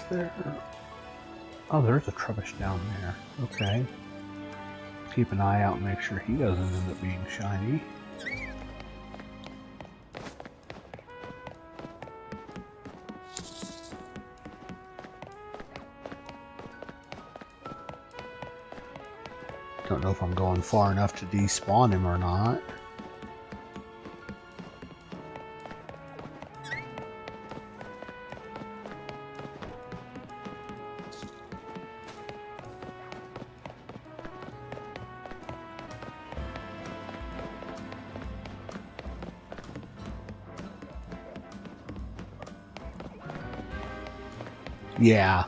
there? Oh, there's a Trubbish down there. Okay. Keep an eye out and make sure he doesn't end up being shiny. Don't know if I'm going far enough to despawn him or not. Yeah.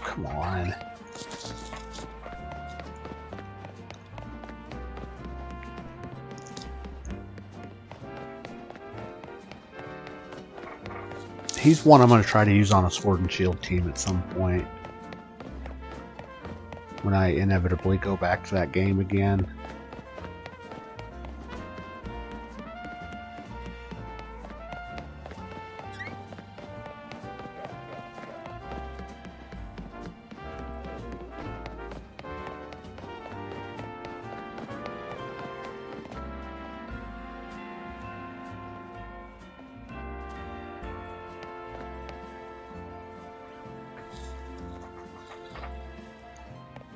Come on. He's one I'm going to try to use on a Sword and Shield team at some point. When I inevitably go back to that game again.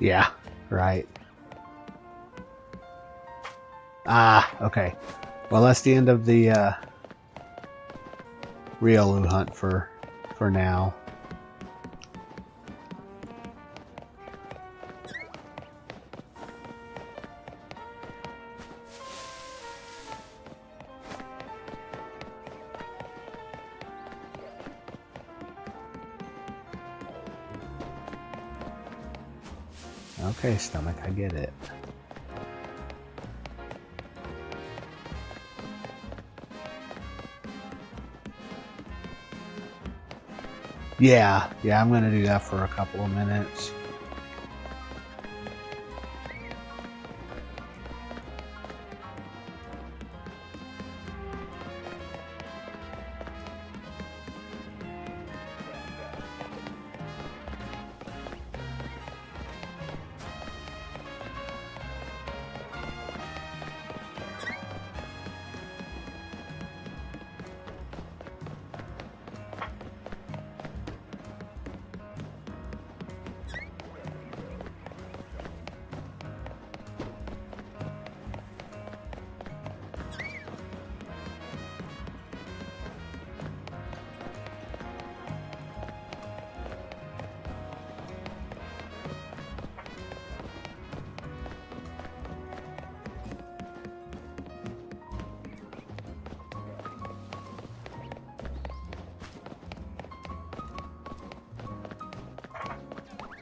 Yeah, right. Ah, okay. Well, that's the end of the Riolu hunt for now. Okay, stomach, I get it. Yeah, I'm gonna do that for a couple of minutes.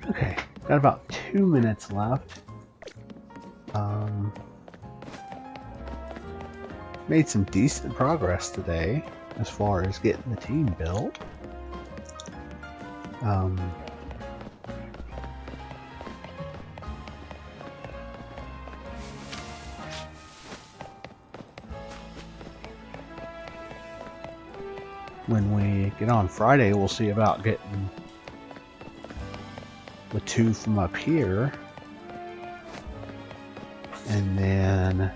Okay, got about 2 minutes left. Made some decent progress today as far as getting the team built. When we get on Friday, we'll see about getting the 2 from up here, and then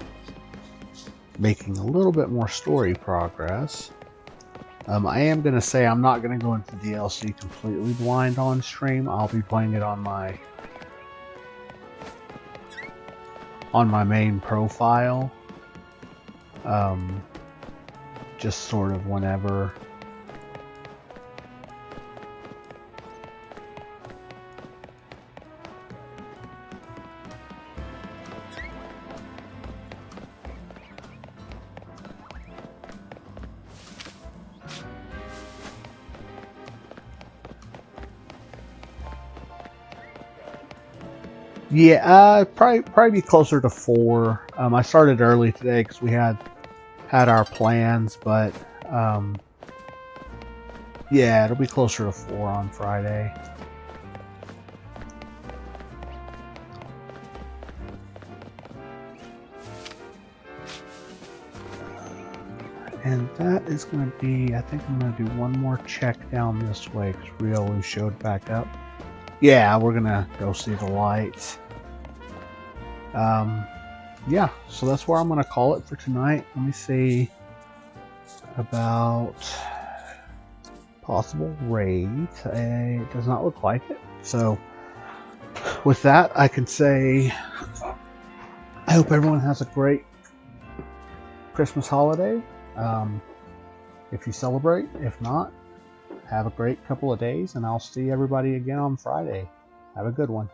making a little bit more story progress. I am going to say I'm not going to go into DLC completely blind on stream. I'll be playing it on my main profile, just sort of whenever. Yeah, probably be closer to 4. I started early today because we had our plans, but yeah, it'll be closer to 4 on Friday. And that is going to be, I think I'm going to do one more check down this way because Ryo showed back up. Yeah, we're going to go see the lights. Yeah, so that's where I'm going to call it for tonight. Let me see about possible raid. It does not look like it. So with that, I can say I hope everyone has a great Christmas holiday. If you celebrate, if not, have a great couple of days, and I'll see everybody again on Friday. Have a good one.